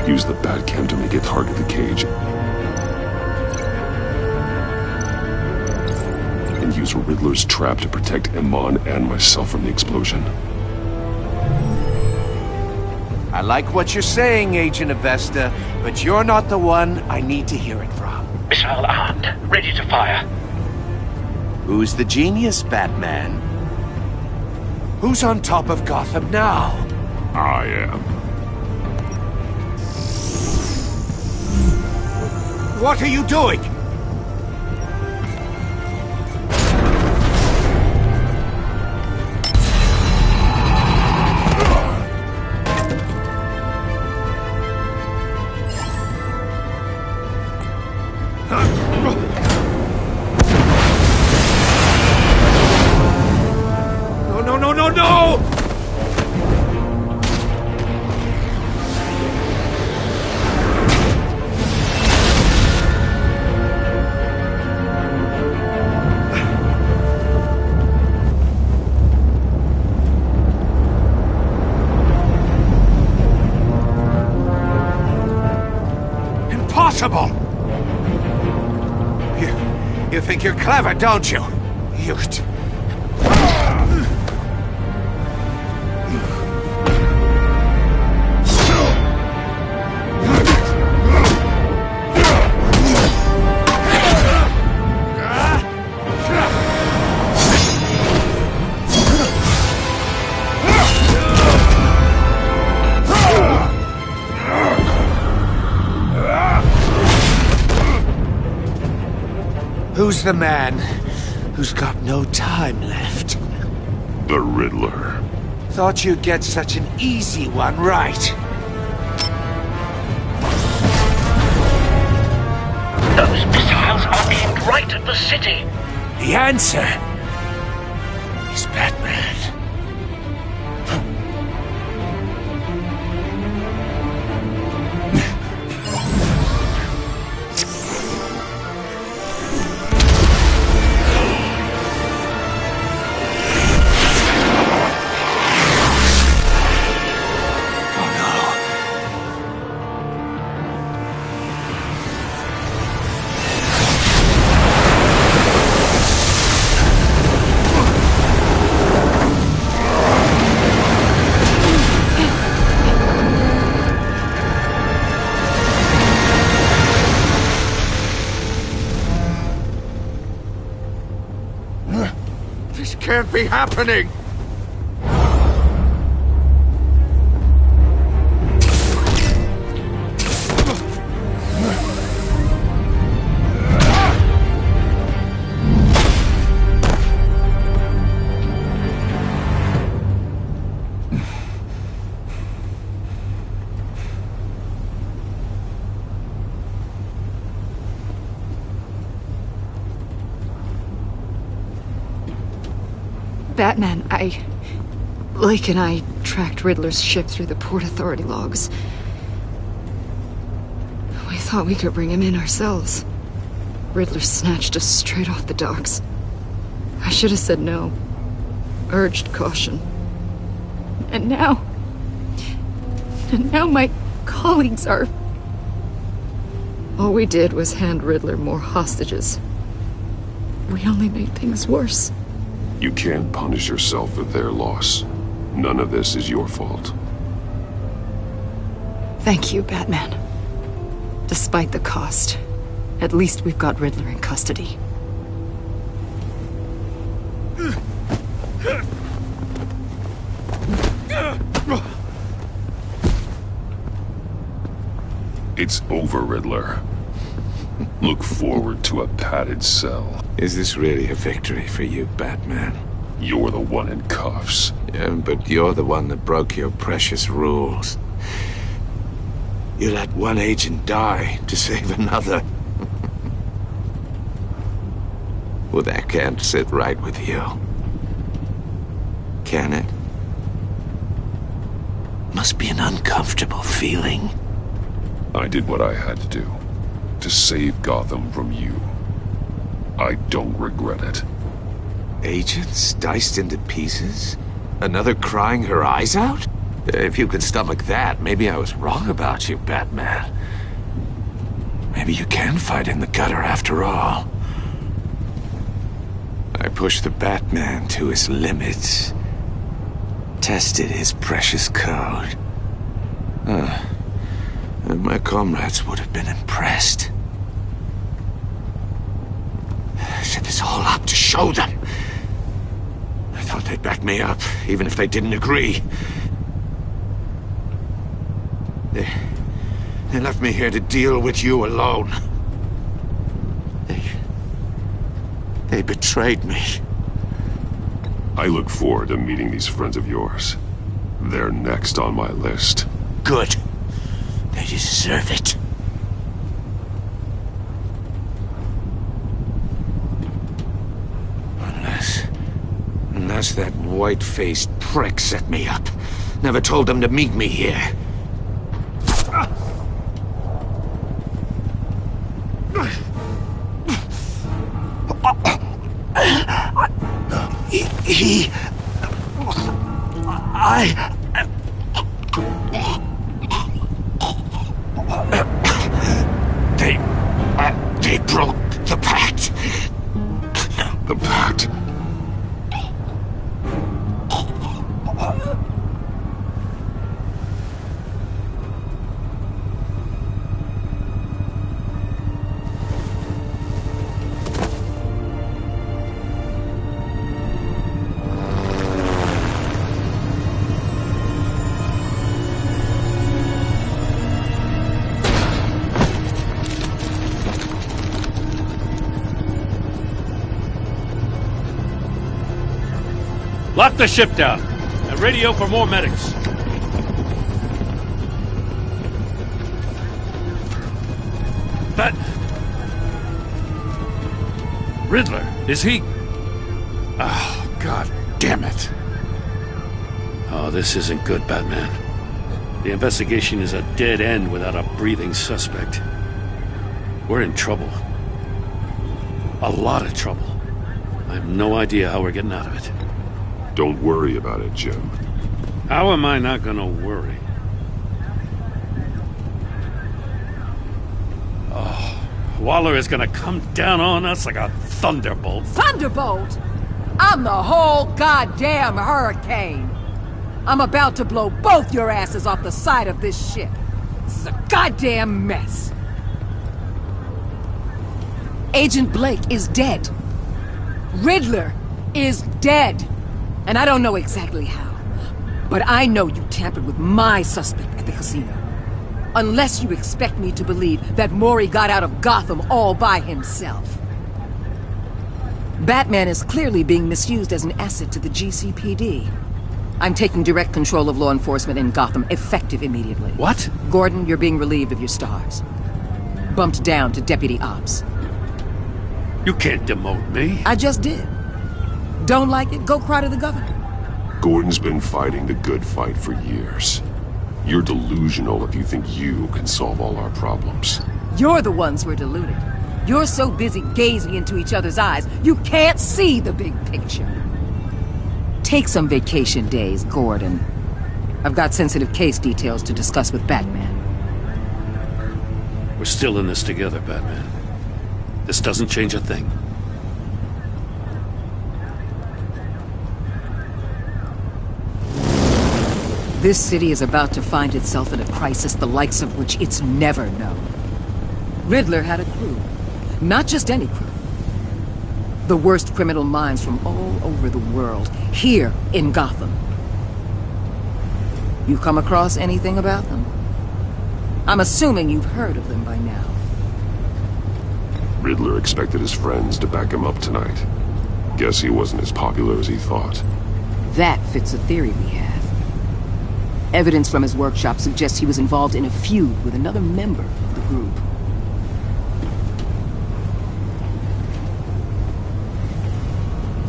Use the Batcam to make it target the cage. And use Riddler's trap to protect Iman and myself from the explosion. I like what you're saying, Agent Avesta, but you're not the one I need to hear it from. Missile armed, ready to fire. Who's the genius, Batman? Who's on top of Gotham now? I am. What are you doing? No! Impossible! You think you're clever, don't you? You... Who's the man who's got no time left? The Riddler. Thought you'd get such an easy one right. Those missiles are aimed right at the city. The answer is Batman. This can't be happening! Batman, Blake and I tracked Riddler's ship through the Port Authority logs. We thought we could bring him in ourselves. Riddler snatched us straight off the docks. I should have said no. Urged caution. And now my colleagues are... All we did was hand Riddler more hostages. We only made things worse. You can't punish yourself for their loss. None of this is your fault. Thank you, Batman. Despite the cost, at least we've got Riddler in custody. It's over, Riddler. Look forward to a padded cell. Is this really a victory for you, Batman? You're the one in cuffs. Yeah, but you're the one that broke your precious rules. You let one agent die to save another. Well, that can't sit right with you. Can it? Must be an uncomfortable feeling. I did what I had to do. To save Gotham from you. I don't regret it. Agents diced into pieces? Another crying her eyes out? If you could stomach that, maybe I was wrong about you, Batman. Maybe you can fight in the gutter after all. I pushed the Batman to his limits. Tested his precious code. And my comrades would have been impressed. Set this all up to show them. I thought they'd back me up, even if they didn't agree. They left me here to deal with you alone. They betrayed me. I look forward to meeting these friends of yours. They're next on my list. Good. They deserve it. Unless that white-faced prick set me up. Never told them to meet me here. They broke the pact. The pact? Lock the ship down and radio for more medics. But... Riddler, is he... Oh, God damn it. Oh, this isn't good, Batman. The investigation is a dead end without a breathing suspect. We're in trouble. A lot of trouble. I have no idea how we're getting out of it. Don't worry about it, Jim. How am I not gonna worry? Oh, Waller is gonna come down on us like a thunderbolt. Thunderbolt? I'm the whole goddamn hurricane. I'm about to blow both your asses off the side of this ship. This is a goddamn mess. Agent Blake is dead. Riddler is dead. And I don't know exactly how. But I know you tampered with my suspect at the casino. Unless you expect me to believe that Maury got out of Gotham all by himself. Batman is clearly being misused as an asset to the GCPD. I'm taking direct control of law enforcement in Gotham, effective immediately. What? Gordon, you're being relieved of your stars. Bumped down to Deputy Ops. You can't demote me. I just did. Don't like it? Go cry to the governor. Gordon's been fighting the good fight for years. You're delusional if you think you can solve all our problems. You're the ones who are deluded. You're so busy gazing into each other's eyes, you can't see the big picture. Take some vacation days, Gordon. I've got sensitive case details to discuss with Batman. We're still in this together, Batman. This doesn't change a thing. This city is about to find itself in a crisis the likes of which it's never known. Riddler had a crew. Not just any crew. The worst criminal minds from all over the world, here in Gotham. You come across anything about them? I'm assuming you've heard of them by now. Riddler expected his friends to back him up tonight. Guess he wasn't as popular as he thought. That fits a theory we have. Evidence from his workshop suggests he was involved in a feud with another member of the group.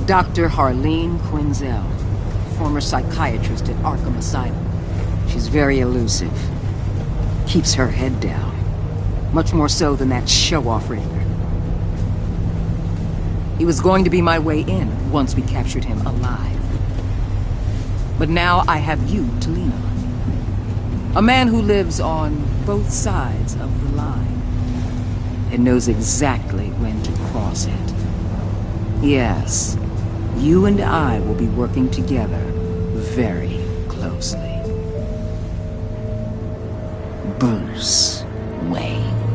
Dr. Harleen Quinzel, former psychiatrist at Arkham Asylum. She's very elusive. Keeps her head down. Much more so than that show-off Riddler. He was going to be my way in once we captured him alive. But now I have you to lean on. A man who lives on both sides of the line and knows exactly when to cross it. Yes, you and I will be working together very closely. Bruce Wayne.